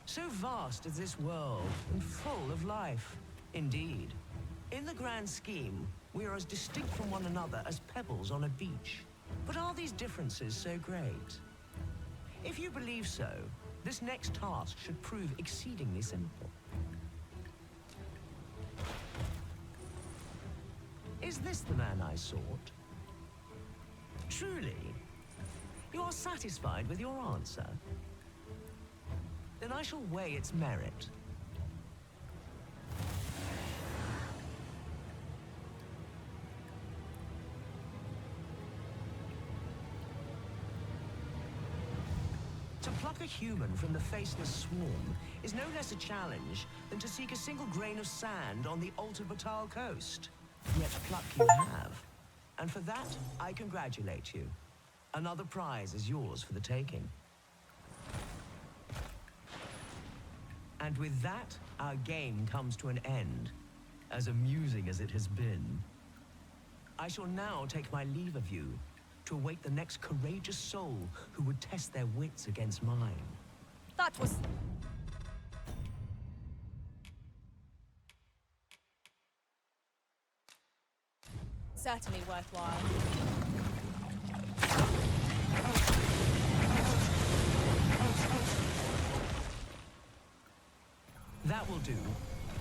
So vast is this world, and full of life. Indeed, in the grand scheme, we are as distinct from one another as pebbles on a beach. But are these differences so great? If you believe so, this next task should prove exceedingly simple. Is this the man I sought? Truly? You are satisfied with your answer? Then I shall weigh its merit. To pluck a human from the faceless swarm is no less a challenge than to seek a single grain of sand on the altered Batal coast. Yet pluck you have. And for that, I congratulate you. Another prize is yours for the taking. And with that, our game comes to an end, as amusing as it has been. I shall now take my leave of you, to await the next courageous soul who would test their wits against mine. That was... certainly worthwhile. That will do.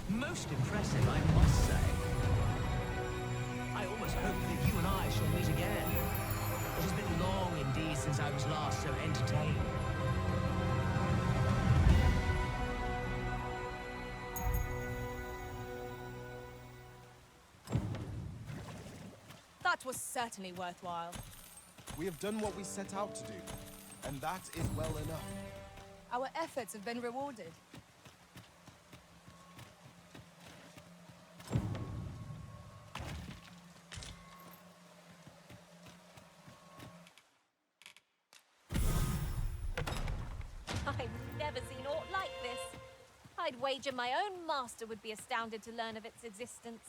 Most impressive, I must say. I almost hope that you and I shall meet again. It has been long indeed since I was last so entertained. That was certainly worthwhile. We have done what we set out to do, and that is well enough. Our efforts have been rewarded. I've never seen aught like this. I'd wager my own master would be astounded to learn of its existence.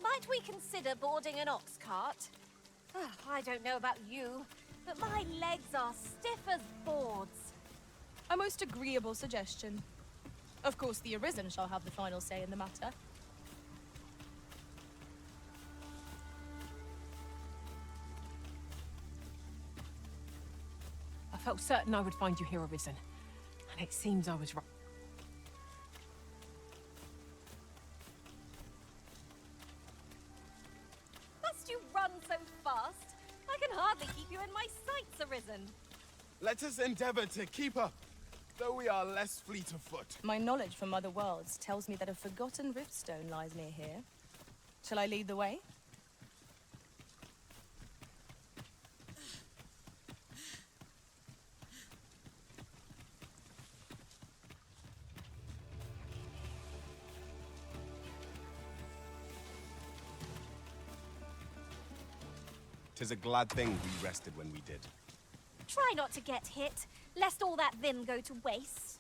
Might we consider boarding an ox cart? I don't know about you, but my legs are stiff as boards. A most agreeable suggestion. Of course, the Arisen shall have the final say in the matter. I felt certain I would find you here, Arisen. And it seems I was right. Must you run so fast? I can hardly keep you in my sights, Arisen. Let us endeavor to keep up, though we are less fleet of foot. My knowledge from other worlds tells me that a forgotten riftstone lies near here. Shall I lead the way? Tis a glad thing we rested when we did. Try not to get hit, lest all that vim go to waste.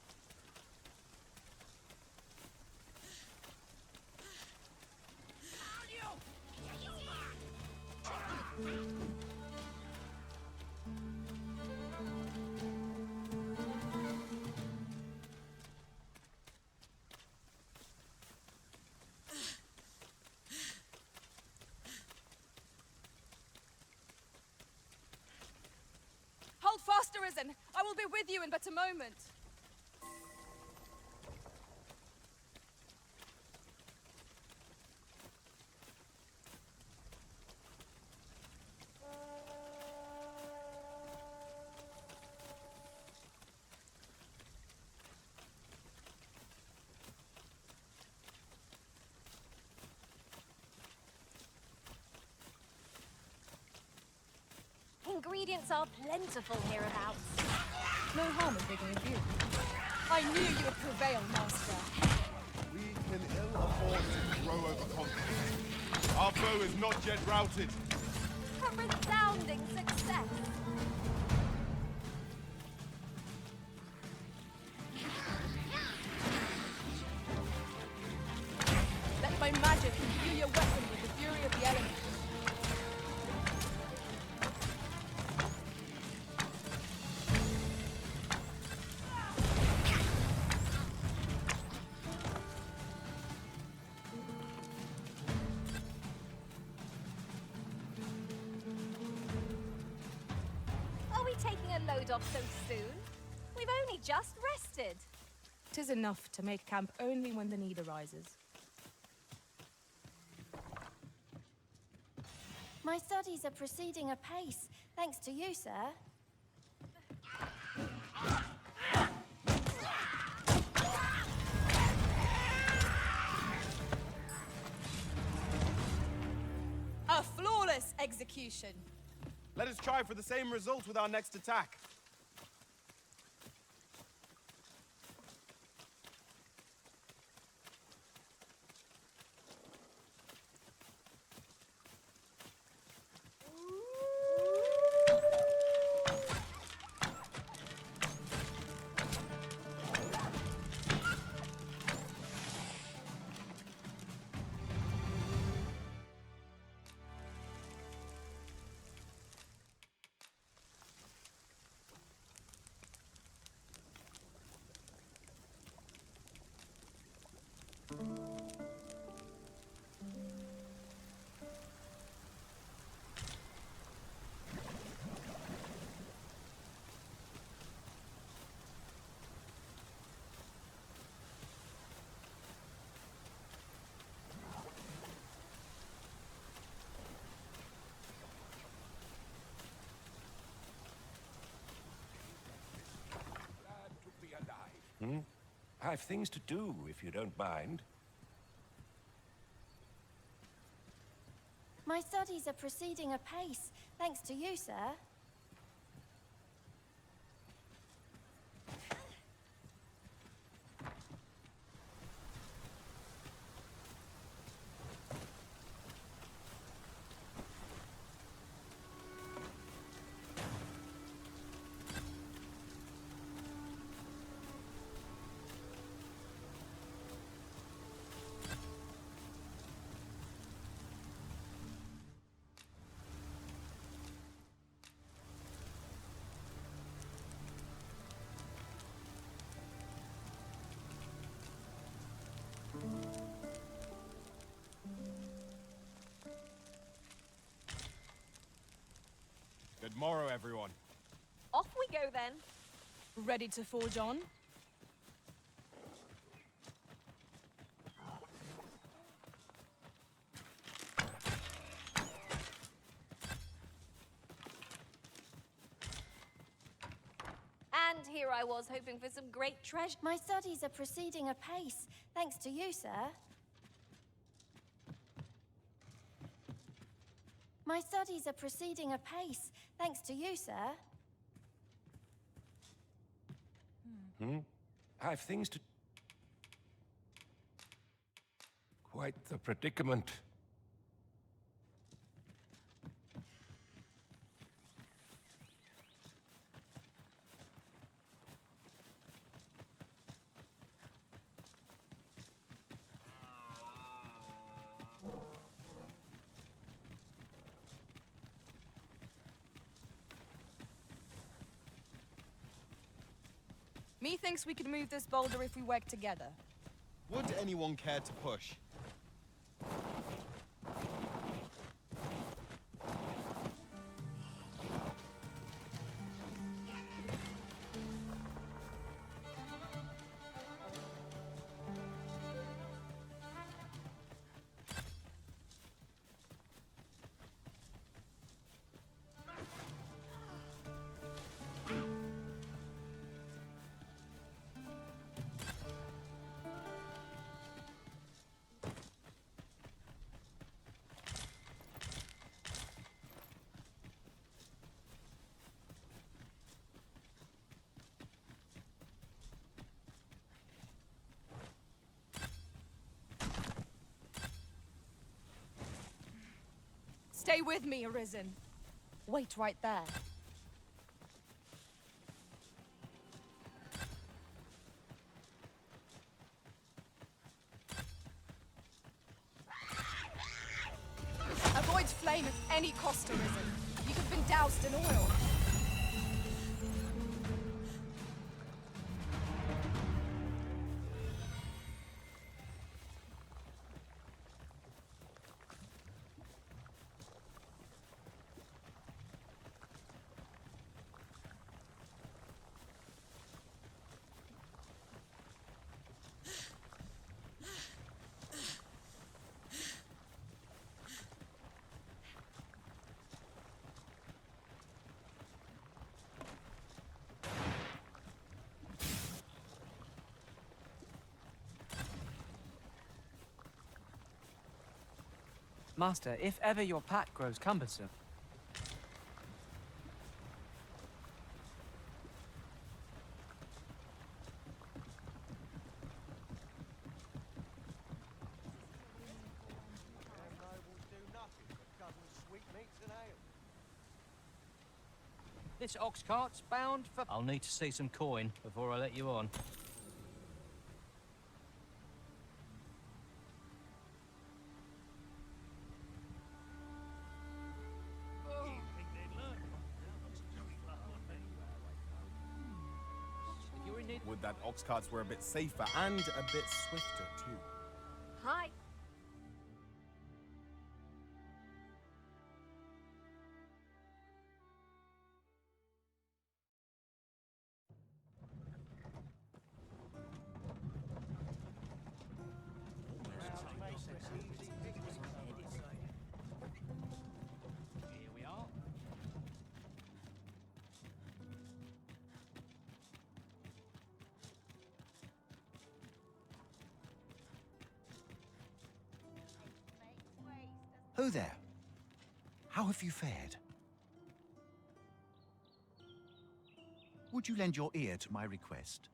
Arisen! I will be with you in but a moment. Ingredients are plentiful hereabouts. No harm in taking a view. I knew you would prevail, Master. We can ill afford to grow overconfident. Our foe is not yet routed. A resounding success. Let my magic imbue your weapon with the fury of the elements. Are we taking a load off so soon? We've only just rested. 'Tis enough to make camp only when the need arises. My studies are proceeding apace, thanks to you, sir. A flawless execution. Let us try for the same result with our next attack. I have things to do, if you don't mind. My studies are proceeding apace, thanks to you, sir. Good morrow, everyone. Off we go then. Ready to forge on? And here I was hoping for some great treasure. My studies are proceeding apace, thanks to you, sir. My studies are proceeding apace, thanks to you, sir. I have things to... Quite the predicament. Methinks we could move this boulder if we work together. Would anyone care to push? Stay with me, Arisen. Wait right there. Avoid flame at any cost, Arisen. You've been doused in oil. Master, if ever your pack grows cumbersome... This ox cart's bound for... I'll need to see some coin before I let you on. Would that ox carts were a bit safer and a bit swifter, too. Hi. Here we are. Ho there. How have you fared? Would you lend your ear to my request?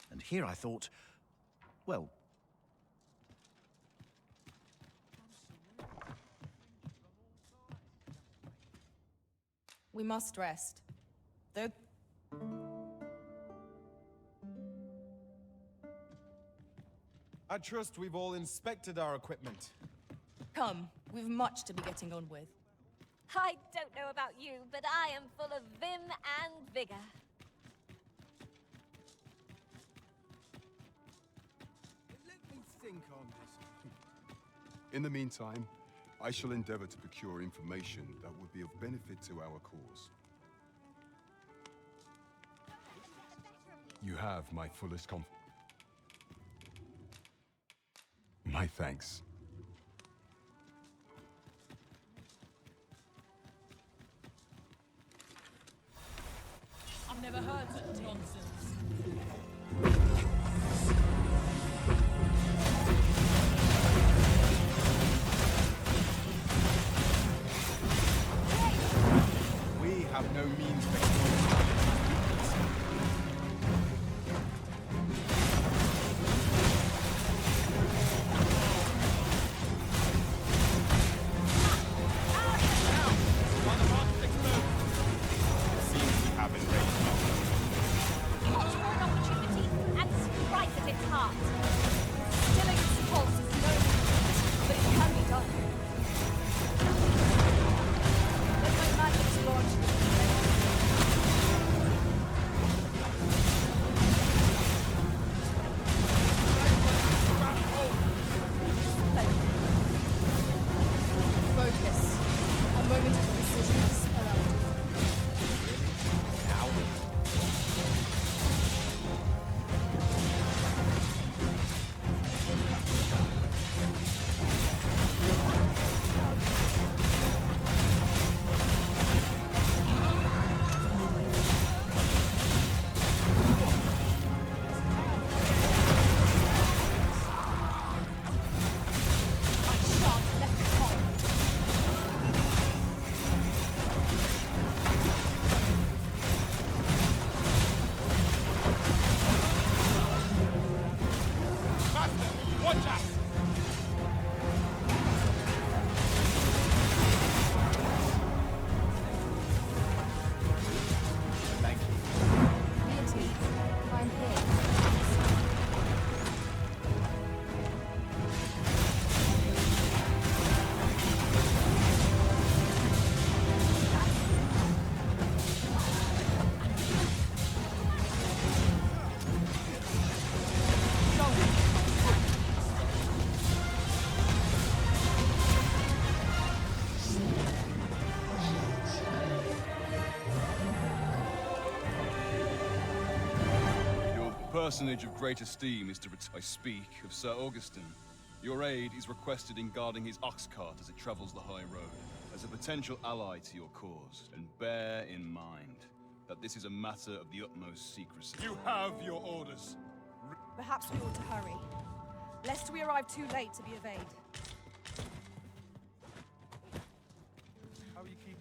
And here I thought, well... We must rest. Though... I trust we've all inspected our equipment. Come, we've much to be getting on with. I don't know about you, but I am full of vim and vigor. Let me think on this. In the meantime, I shall endeavor to procure information that would be of benefit to our cause. You have my fullest confidence. My thanks. I've never heard such nonsense. We have no means of exploiting our It seems we have enraged our foes. personage of great esteem is to I speak of Sir Augustin. Your aid is requested in guarding his ox cart as it travels the high road, as a potential ally to your cause. And bear in mind that this is a matter of the utmost secrecy. You have your orders. Perhaps we ought to hurry, lest we arrive too late to be obeyed. How are you keeping?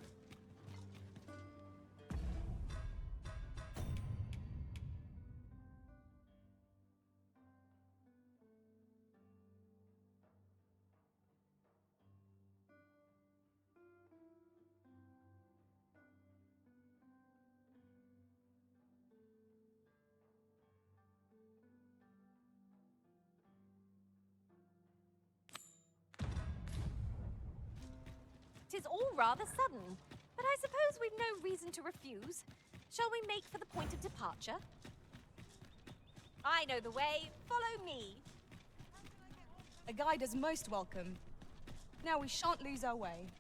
Tis all rather sudden, but I suppose we've no reason to refuse. Shall we make for the point of departure? I know the way. Follow me. A guide is most welcome. Now we shan't lose our way.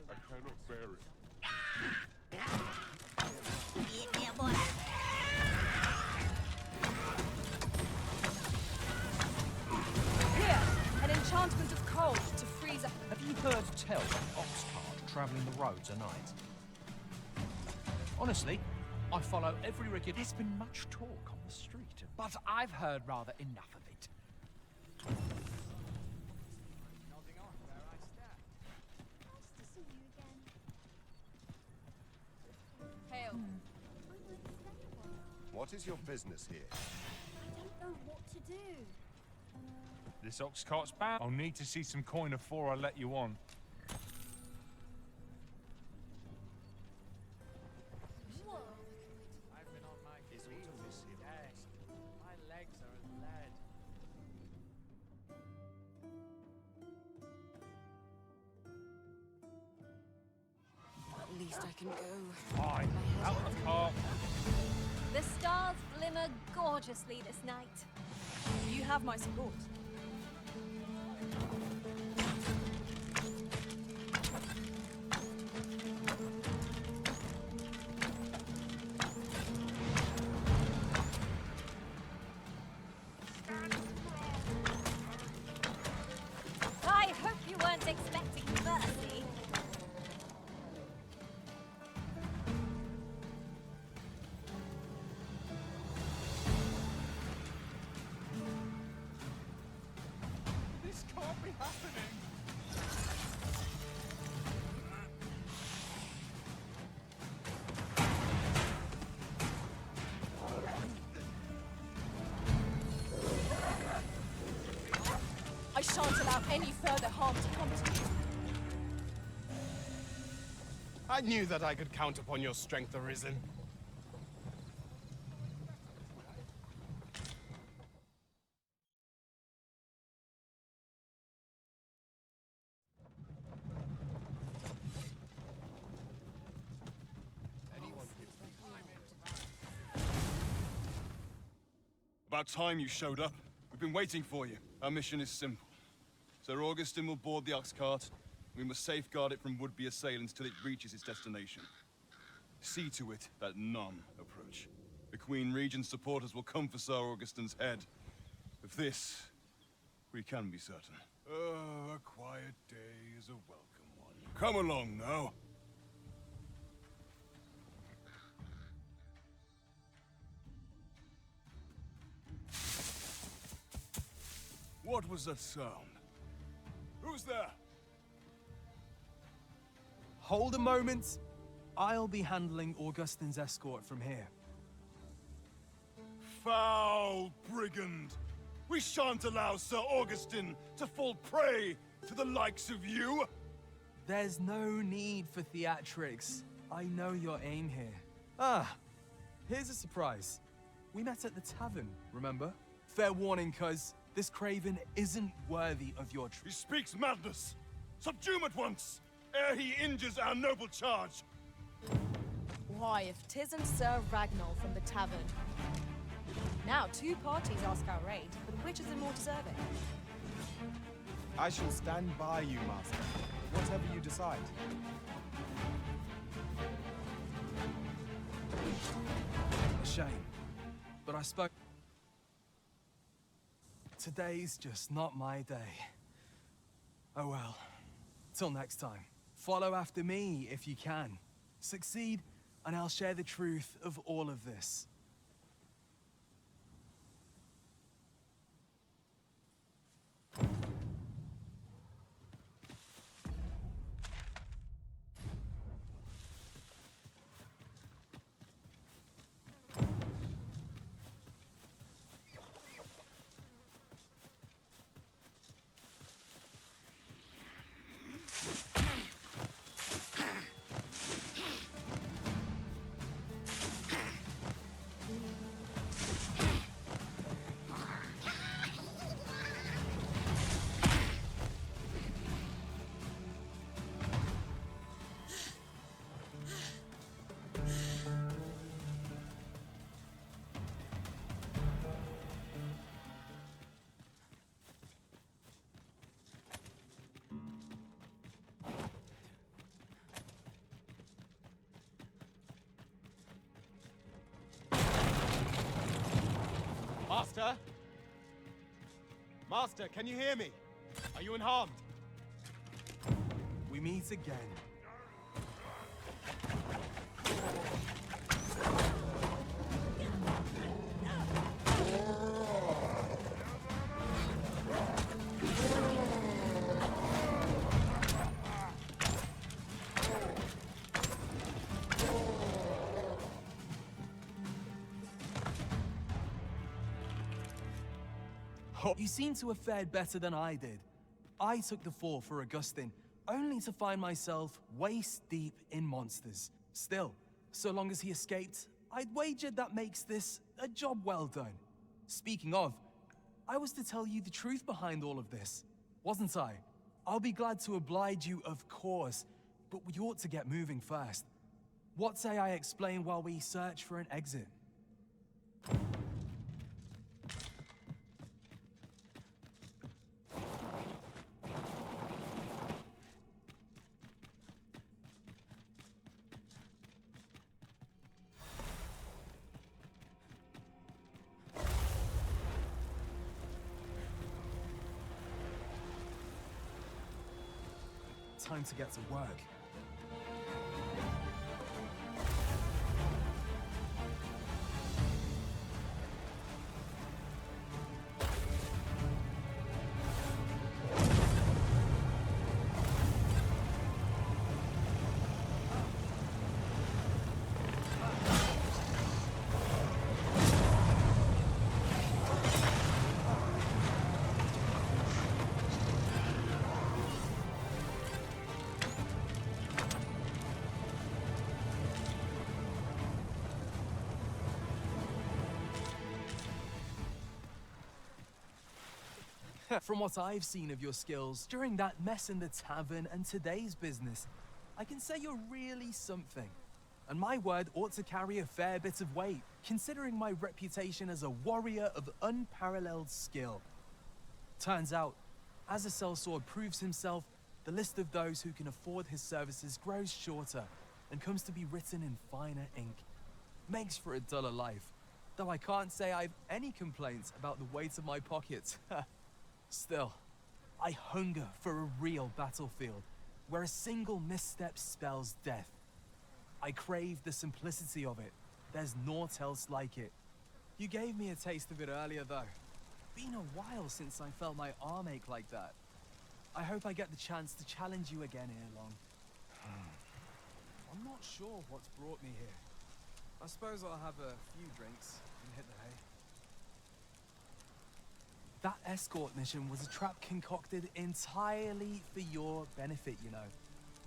I cannot bear it. Here, an enchantment of cold to freeze up. Have you heard tell of an ox cart travelling the roads at night? Honestly, I follow every regular... There's been much talk on the street, but I've heard rather enough of it. Hail. What is your business here? I don't know what to do. This ox cart's bound. I'll need to see some coin before I let you on. I've been on my feet. Yes. My legs are as lead. At least I can go. Fine. Out of the car. The stars glimmer gorgeously this night. You have my support. I hope you weren't expecting mercy. This can't be happening. I shan't allow any further harm to come to you. I knew that I could count upon your strength, Arisen. About time you showed up. We've been waiting for you. Our mission is simple. Sir Augustin will board the ox cart. We must safeguard it from would-be assailants till it reaches its destination. See to it that none approach. The Queen Regent's supporters will come for Sir Augustin's head. Of this, we can be certain. A quiet day is a welcome one. Come along now. What was that sound? Who's there? Hold a moment. I'll be handling Augustin's escort from here. Foul brigand! We shan't allow Sir Augustin to fall prey to the likes of you! There's no need for theatrics. I know your aim here. Ah, here's a surprise. We met at the tavern, remember? Fair warning, cuz this craven isn't worthy of your He speaks madness! Subdue him at once, ere he injures our noble charge! Why, if 'tisn't Sir Ragnall from the tavern. Now 2 parties ask our aid, but which is the more deserving? I shall stand by you, Master. Whatever whatever you decide. A shame. But I spoke... Today's just not my day. Oh well. Till next time. Follow after me if you can. Succeed, and I'll share the truth of all of this. Master? Master, can you hear me? Are you unharmed? We meet again. You seem to have fared better than I did. I took the fall for Augustin, only to find myself waist-deep in monsters. Still, so long as he escaped, I'd wagered that makes this a job well done. Speaking of, I was to tell you the truth behind all of this, wasn't I? I'll be glad to oblige you, of course, but we ought to get moving first. What say I explain while we search for an exit? Time to get to work. From what I've seen of your skills during that mess in the tavern and today's business, I can say you're really something. And my word ought to carry a fair bit of weight, considering my reputation as a warrior of unparalleled skill. Turns out, as a sellsword proves himself, the list of those who can afford his services grows shorter and comes to be written in finer ink. Makes for a duller life, though I can't say I've any complaints about the weight of my pockets. Still, I hunger for a real battlefield, where a single misstep spells death. I crave the simplicity of it. There's naught else like it. You gave me a taste of it earlier, though. Been a while since I felt my arm ache like that. I hope I get the chance to challenge you again ere long. I'm not sure what's brought me here. I suppose I'll have a few drinks and hit the hay. That escort mission was a trap concocted entirely for your benefit, you know.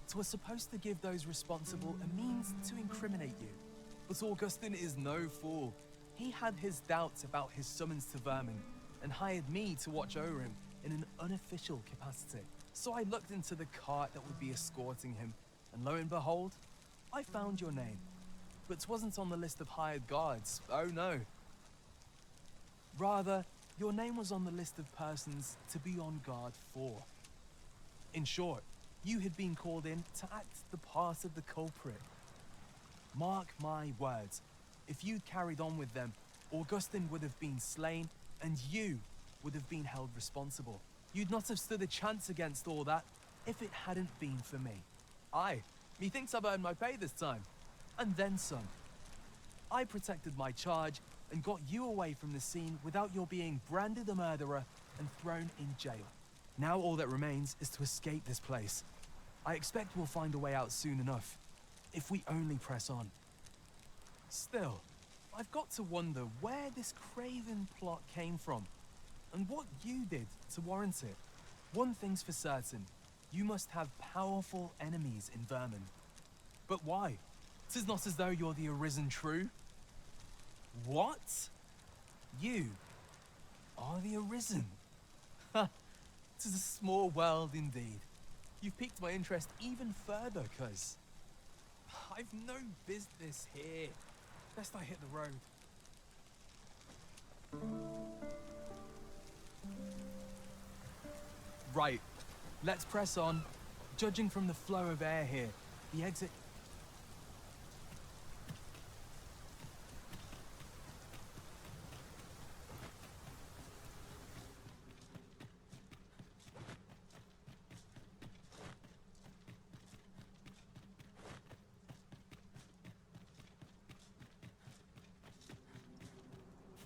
It was supposed to give those responsible a means to incriminate you. But Augustin is no fool. He had his doubts about his summons to Vermin, and hired me to watch over him in an unofficial capacity. So I looked into the cart that would be escorting him, and lo and behold, I found your name. But it wasn't on the list of hired guards, oh no. Rather, your name was on the list of persons to be on guard for. In short, you had been called in to act the part of the culprit. Mark my words, if you'd carried on with them, Augustin would have been slain, and you would have been held responsible. You'd not have stood a chance against all that if it hadn't been for me. Aye, methinks I've earned my pay this time, and then some. I protected my charge and got you away from the scene without your being branded a murderer and thrown in jail. Now all that remains is to escape this place. I expect we'll find a way out soon enough, if we only press on. Still, I've got to wonder where this craven plot came from, and what you did to warrant it. One thing's for certain, you must have powerful enemies in Vermin. But why? 'Tis not as though you're the Arisen True. What? You are the Arisen? Ha! 'Tis a small world indeed. You've piqued my interest even further, cuz I've no business here. Best I hit the road. Right. Let's press on. Judging from the flow of air here, the exit...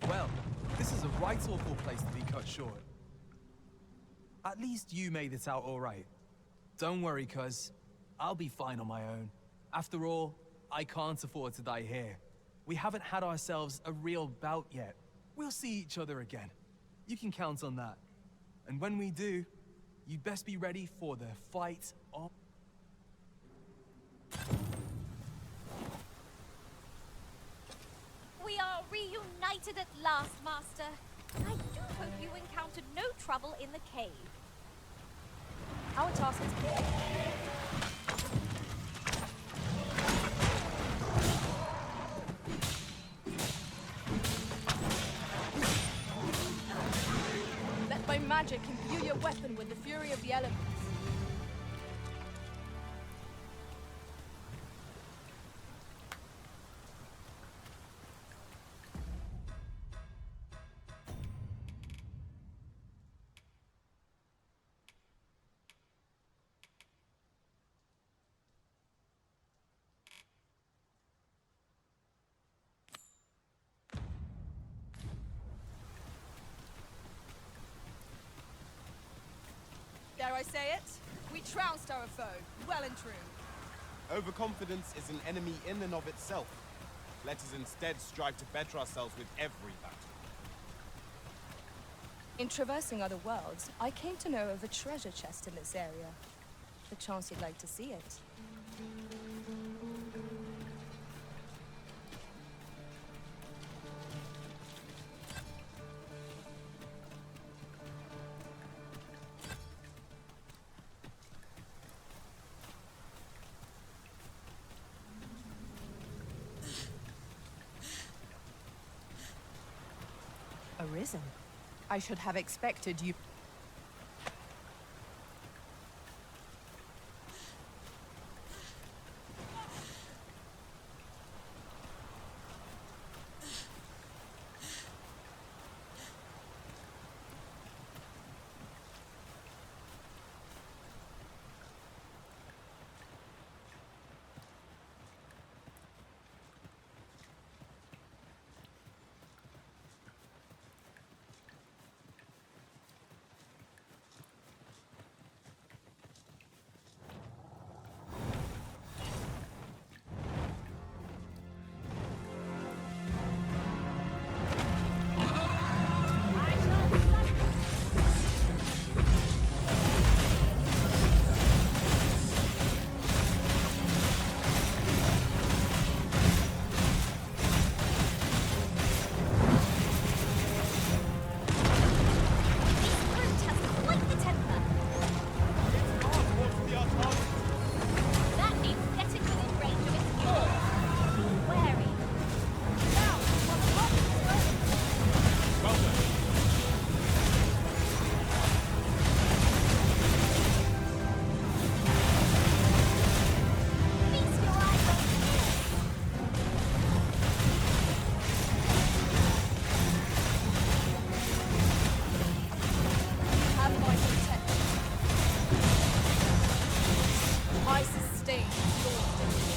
Well, this is a right awful place to be cut short. At least you made it out all right. Don't worry, cuz. I'll be fine on my own. After all, I can't afford to die here. We haven't had ourselves a real bout yet. We'll see each other again. You can count on that. And when we do, you'd best be ready for the fight on... We are reunited at last, Master. I do hope you encountered no trouble in the cave. Our task is clear. Let my magic imbue your weapon with the fury of the elements. Dare I say it? We trounced our foe, well and true. Overconfidence is an enemy in and of itself. Let us instead strive to better ourselves with every battle. In traversing other worlds, I came to know of a treasure chest in this area. The chance you'd like to see it. Arisen. I should have expected you. stain is yours to redeem.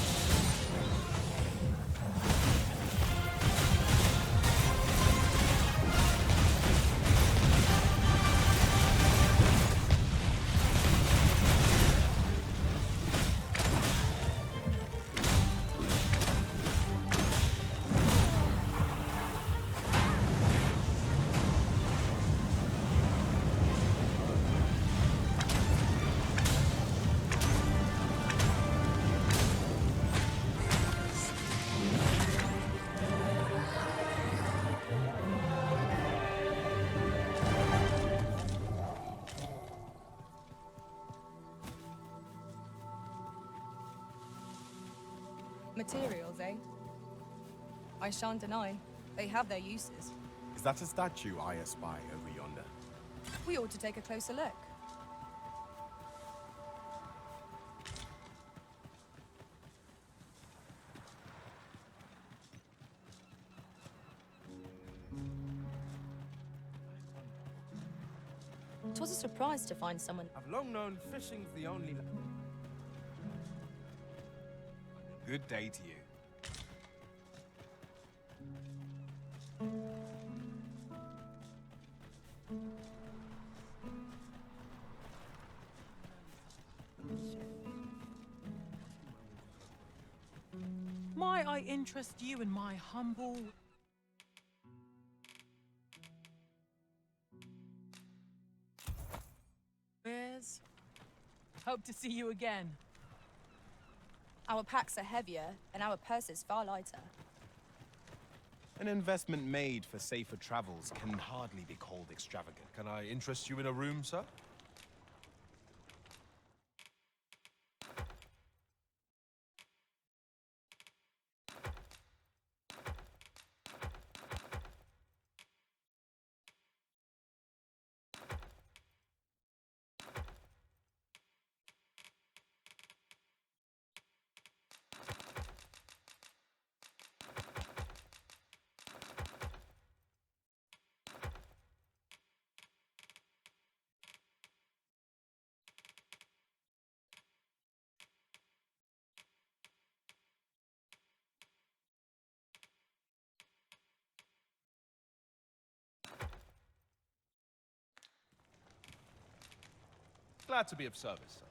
Materials, eh? I shan't deny. They have their uses. Is that a statue I espy over yonder? We ought to take a closer look. Twas a surprise to find someone. I've long known fishing's the only... Good day to you. Might I interest you in my humble... wares? Hope to see you again. Our packs are heavier, and our purses far lighter. An investment made for safer travels can hardly be called extravagant. Can I interest you in a room, sir? Glad to be of service, sir.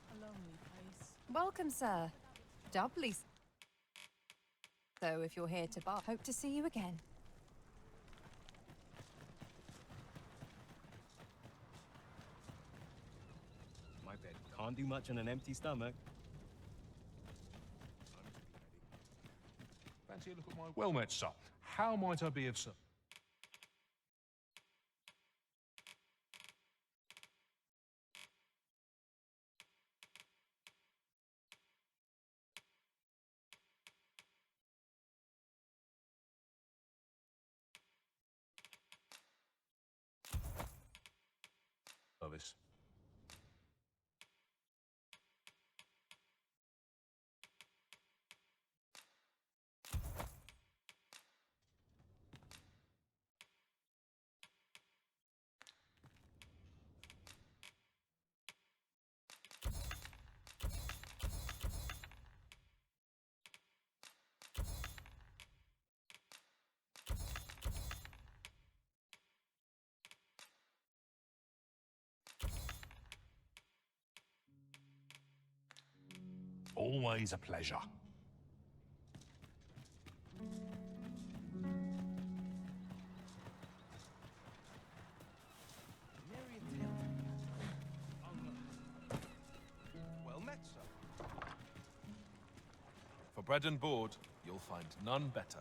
A lonely place. Welcome, sir. Doubly so if you're here to bar. Hope to see you again. My bed can't do much on an empty stomach. Fancy a look at my... Well met, sir. How might I be of service? Service. Always a pleasure. Well met, sir. For bread and board, you'll find none better.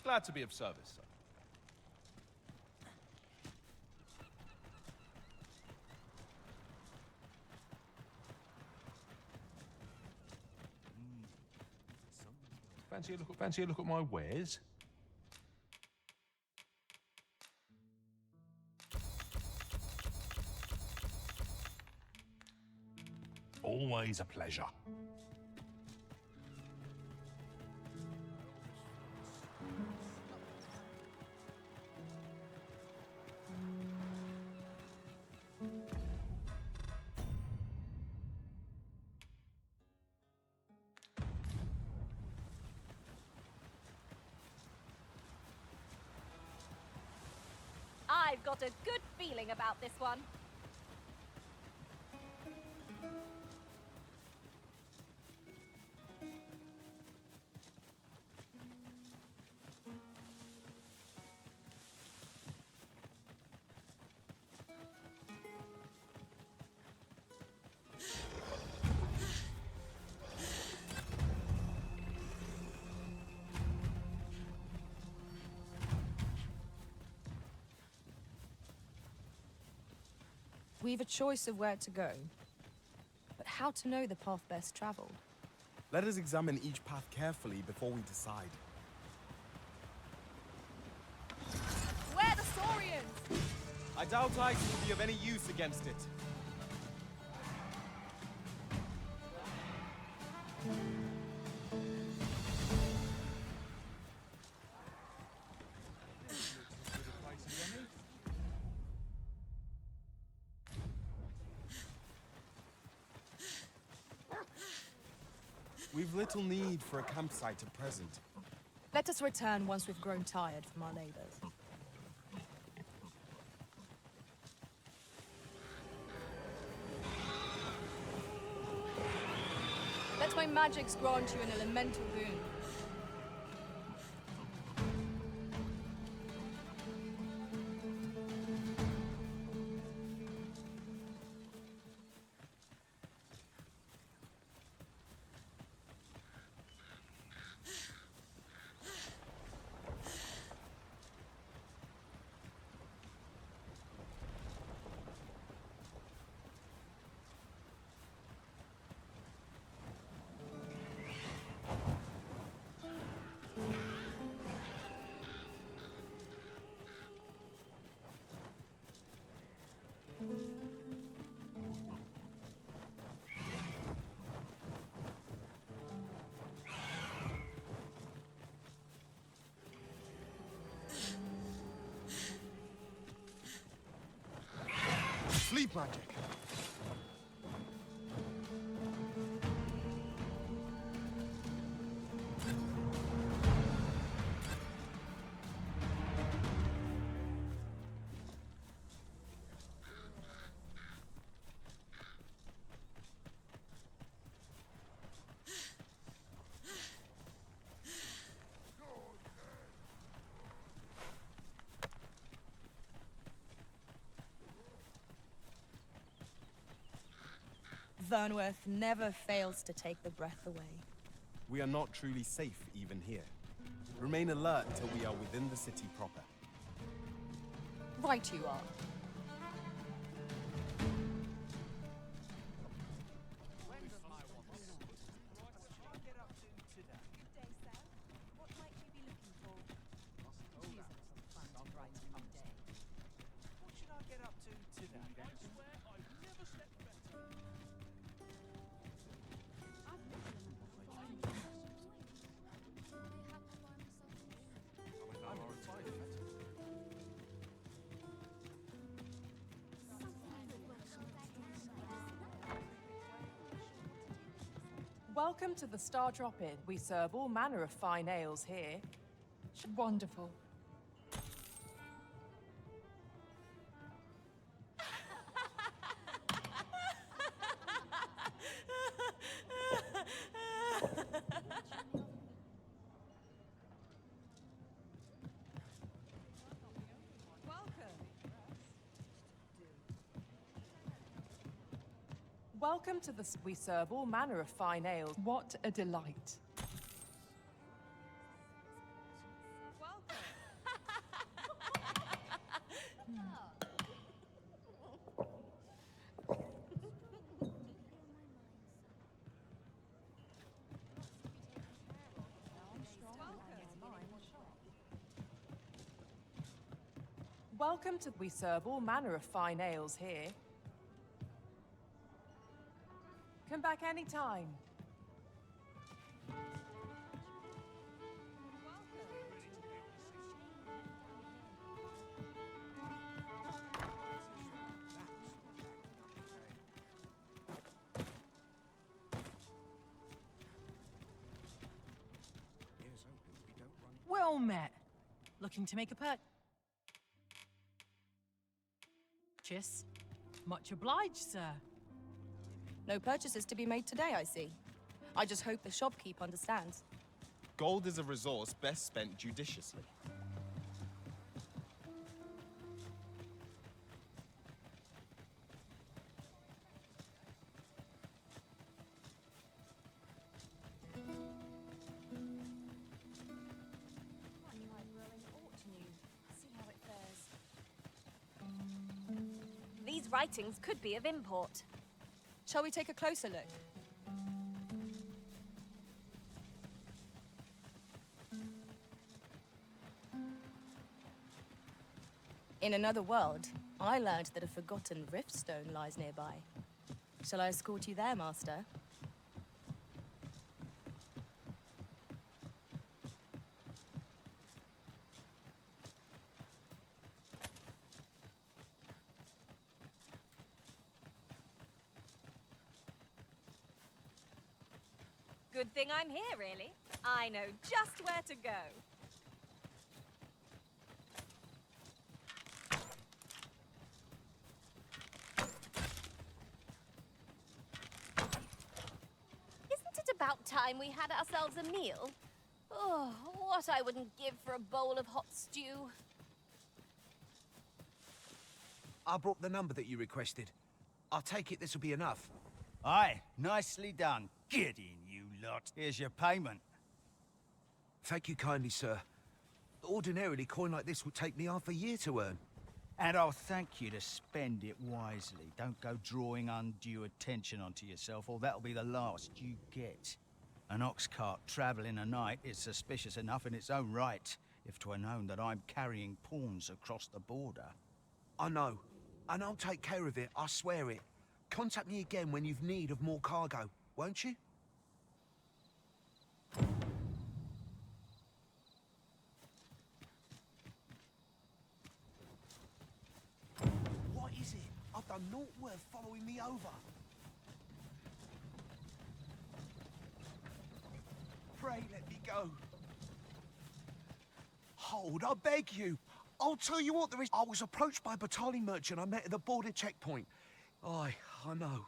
Glad to be of service, sir. Fancy a look at my wares? Always a pleasure. I've got a good feeling about this one. We've a choice of where to go, but how to know the path best traveled? Let us examine each path carefully before we decide. Where the Saurians? I doubt ice will be of any use against it. We've little need for a campsite at present. Let us return once we've grown tired from our labors. Let my magics grant you an elemental boon. Sleep magic. Vernworth never fails to take the breath away. We are not truly safe even here. Remain alert till we are within the city proper. Right you are. Welcome to the Star Drop-In. We serve all manner of fine ales here. Wonderful. Welcome to the... We serve all manner of fine ales. What a delight. Welcome. Welcome to... We serve all manner of fine ales here. Come back anytime. Well met. Looking to make a purchase? Much obliged, sir. No purchases to be made today, I see. I just hope the shopkeep understands. Gold is a resource best spent judiciously. These writings could be of import. Shall we take a closer look? In another world, I learned that a forgotten riftstone lies nearby. Shall I escort you there, Master? Good thing I'm here, really. I know just where to go. Isn't it about time we had ourselves a meal? Oh, what I wouldn't give for a bowl of hot stew. I brought the number that you requested. I'll take it this will be enough. Aye, nicely done. Get in, you lot. Here's your payment. Thank you kindly, sir. Ordinarily, coin like this would take me half a year to earn. And I'll thank you to spend it wisely. Don't go drawing undue attention onto yourself, or that'll be the last you get. An ox cart travelling a night is suspicious enough in its own right, if 'twere known that I'm carrying pawns across the border. I know, and I'll take care of it, I swear it. Contact me again when you've need of more cargo, won't you? What is it? I've done naught worth following me over. Pray let me go. Hold, I beg you. I'll tell you what there is. I was approached by a battalion merchant I met at the border checkpoint. Aye, I know.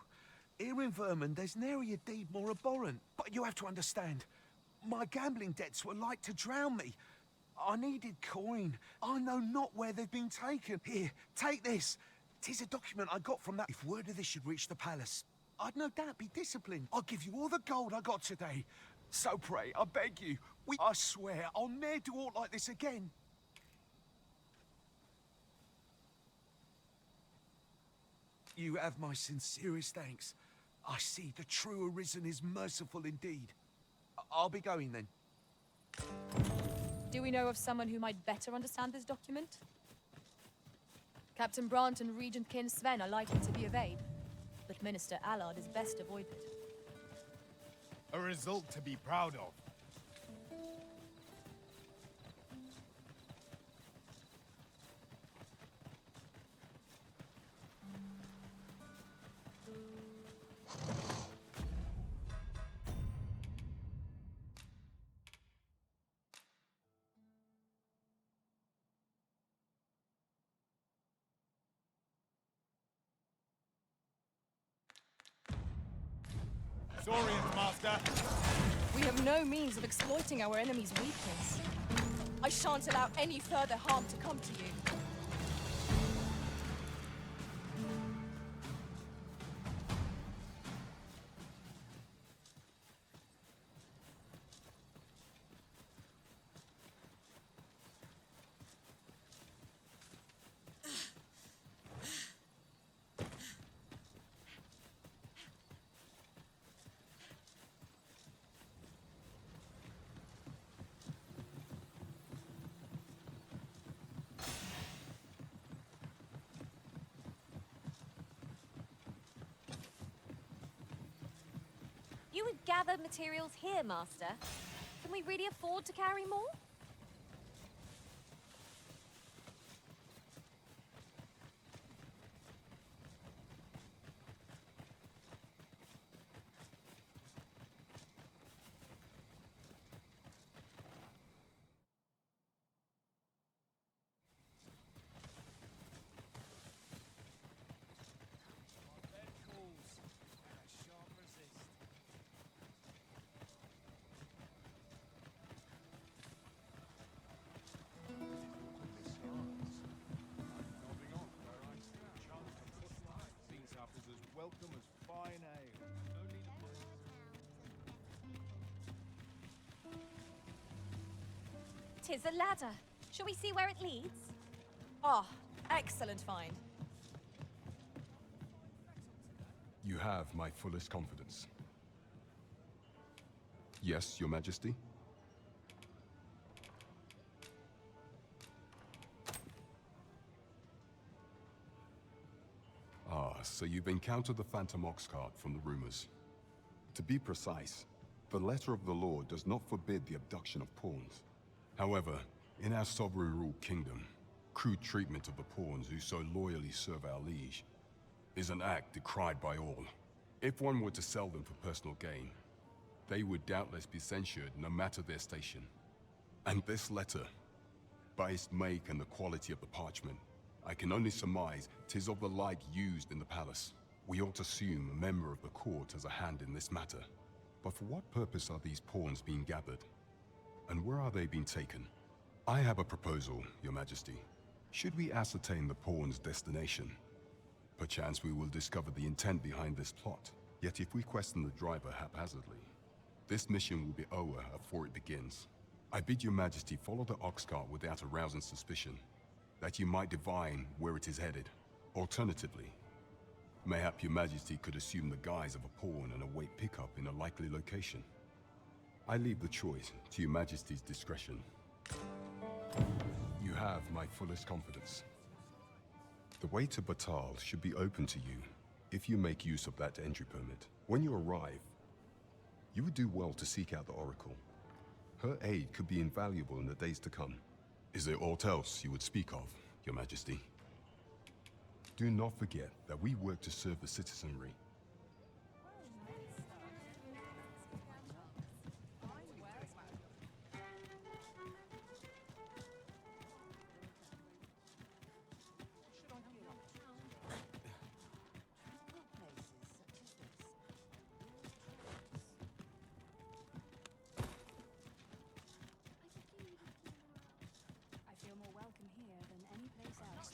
Here in Vermund, there's nary a deed more abhorrent. But you have to understand, my gambling debts were like to drown me. I needed coin. I know not where they've been taken. Here, take this. 'Tis a document I got from that. If word of this should reach the palace, I'd no doubt be disciplined. I'll give you all the gold I got today. So pray, I beg you. I swear, I'll ne'er do aught like this again. You have my sincerest thanks. I see the true Arisen is merciful indeed. I'll be going then. Do we know of someone who might better understand this document? Captain Brandt and Regent Kin Sven are likely to be of aid, but Minister Allard is best avoided. A result to be proud of. Saurians, Master! We have no means of exploiting our enemy's weakness. I shan't allow any further harm to come to you. You would gather materials here, Master. Can we really afford to carry more? Welcome as fine ale. Tis a ladder. Shall we see where it leads? Ah, excellent find. You have my fullest confidence. Yes, Your Majesty? Ah, so you've encountered the Phantom Ox cart from the rumors. To be precise, the letter of the law does not forbid the abduction of pawns. However, in our sovereign-ruled kingdom, crude treatment of the pawns who so loyally serve our liege is an act decried by all. If one were to sell them for personal gain, they would doubtless be censured no matter their station. And this letter, by its make and the quality of the parchment, I can only surmise 'tis of the like used in the palace. We ought to assume a member of the court has a hand in this matter. But for what purpose are these pawns being gathered? And where are they being taken? I have a proposal, Your Majesty. Should we ascertain the pawn's destination, perchance we will discover the intent behind this plot. Yet if we question the driver haphazardly, this mission will be over before it begins. I bid Your Majesty follow the ox cart without arousing suspicion, that you might divine where it is headed. Alternatively, mayhap Your Majesty could assume the guise of a pawn and await pickup in a likely location. I leave the choice to Your Majesty's discretion. You have my fullest confidence. The way to Batal should be open to you if you make use of that entry permit. When you arrive, you would do well to seek out the Oracle. Her aid could be invaluable in the days to come. Is there aught else you would speak of, Your Majesty? Do not forget that we work to serve the citizenry. I feel more welcome here than any place else.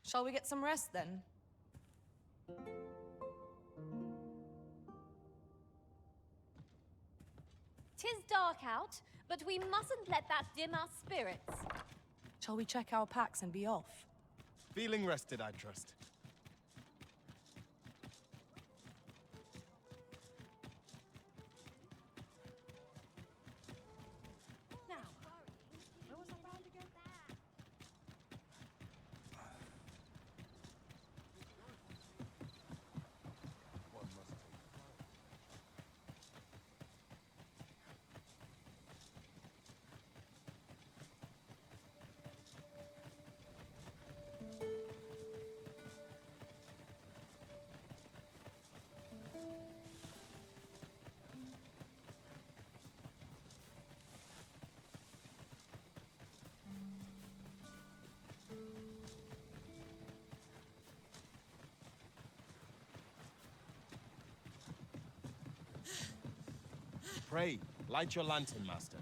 Shall we get some rest then? Tis dark out, but we mustn't let that dim our spirits. Shall we check our packs and be off? Feeling rested, I trust. Pray, light your lantern, Master.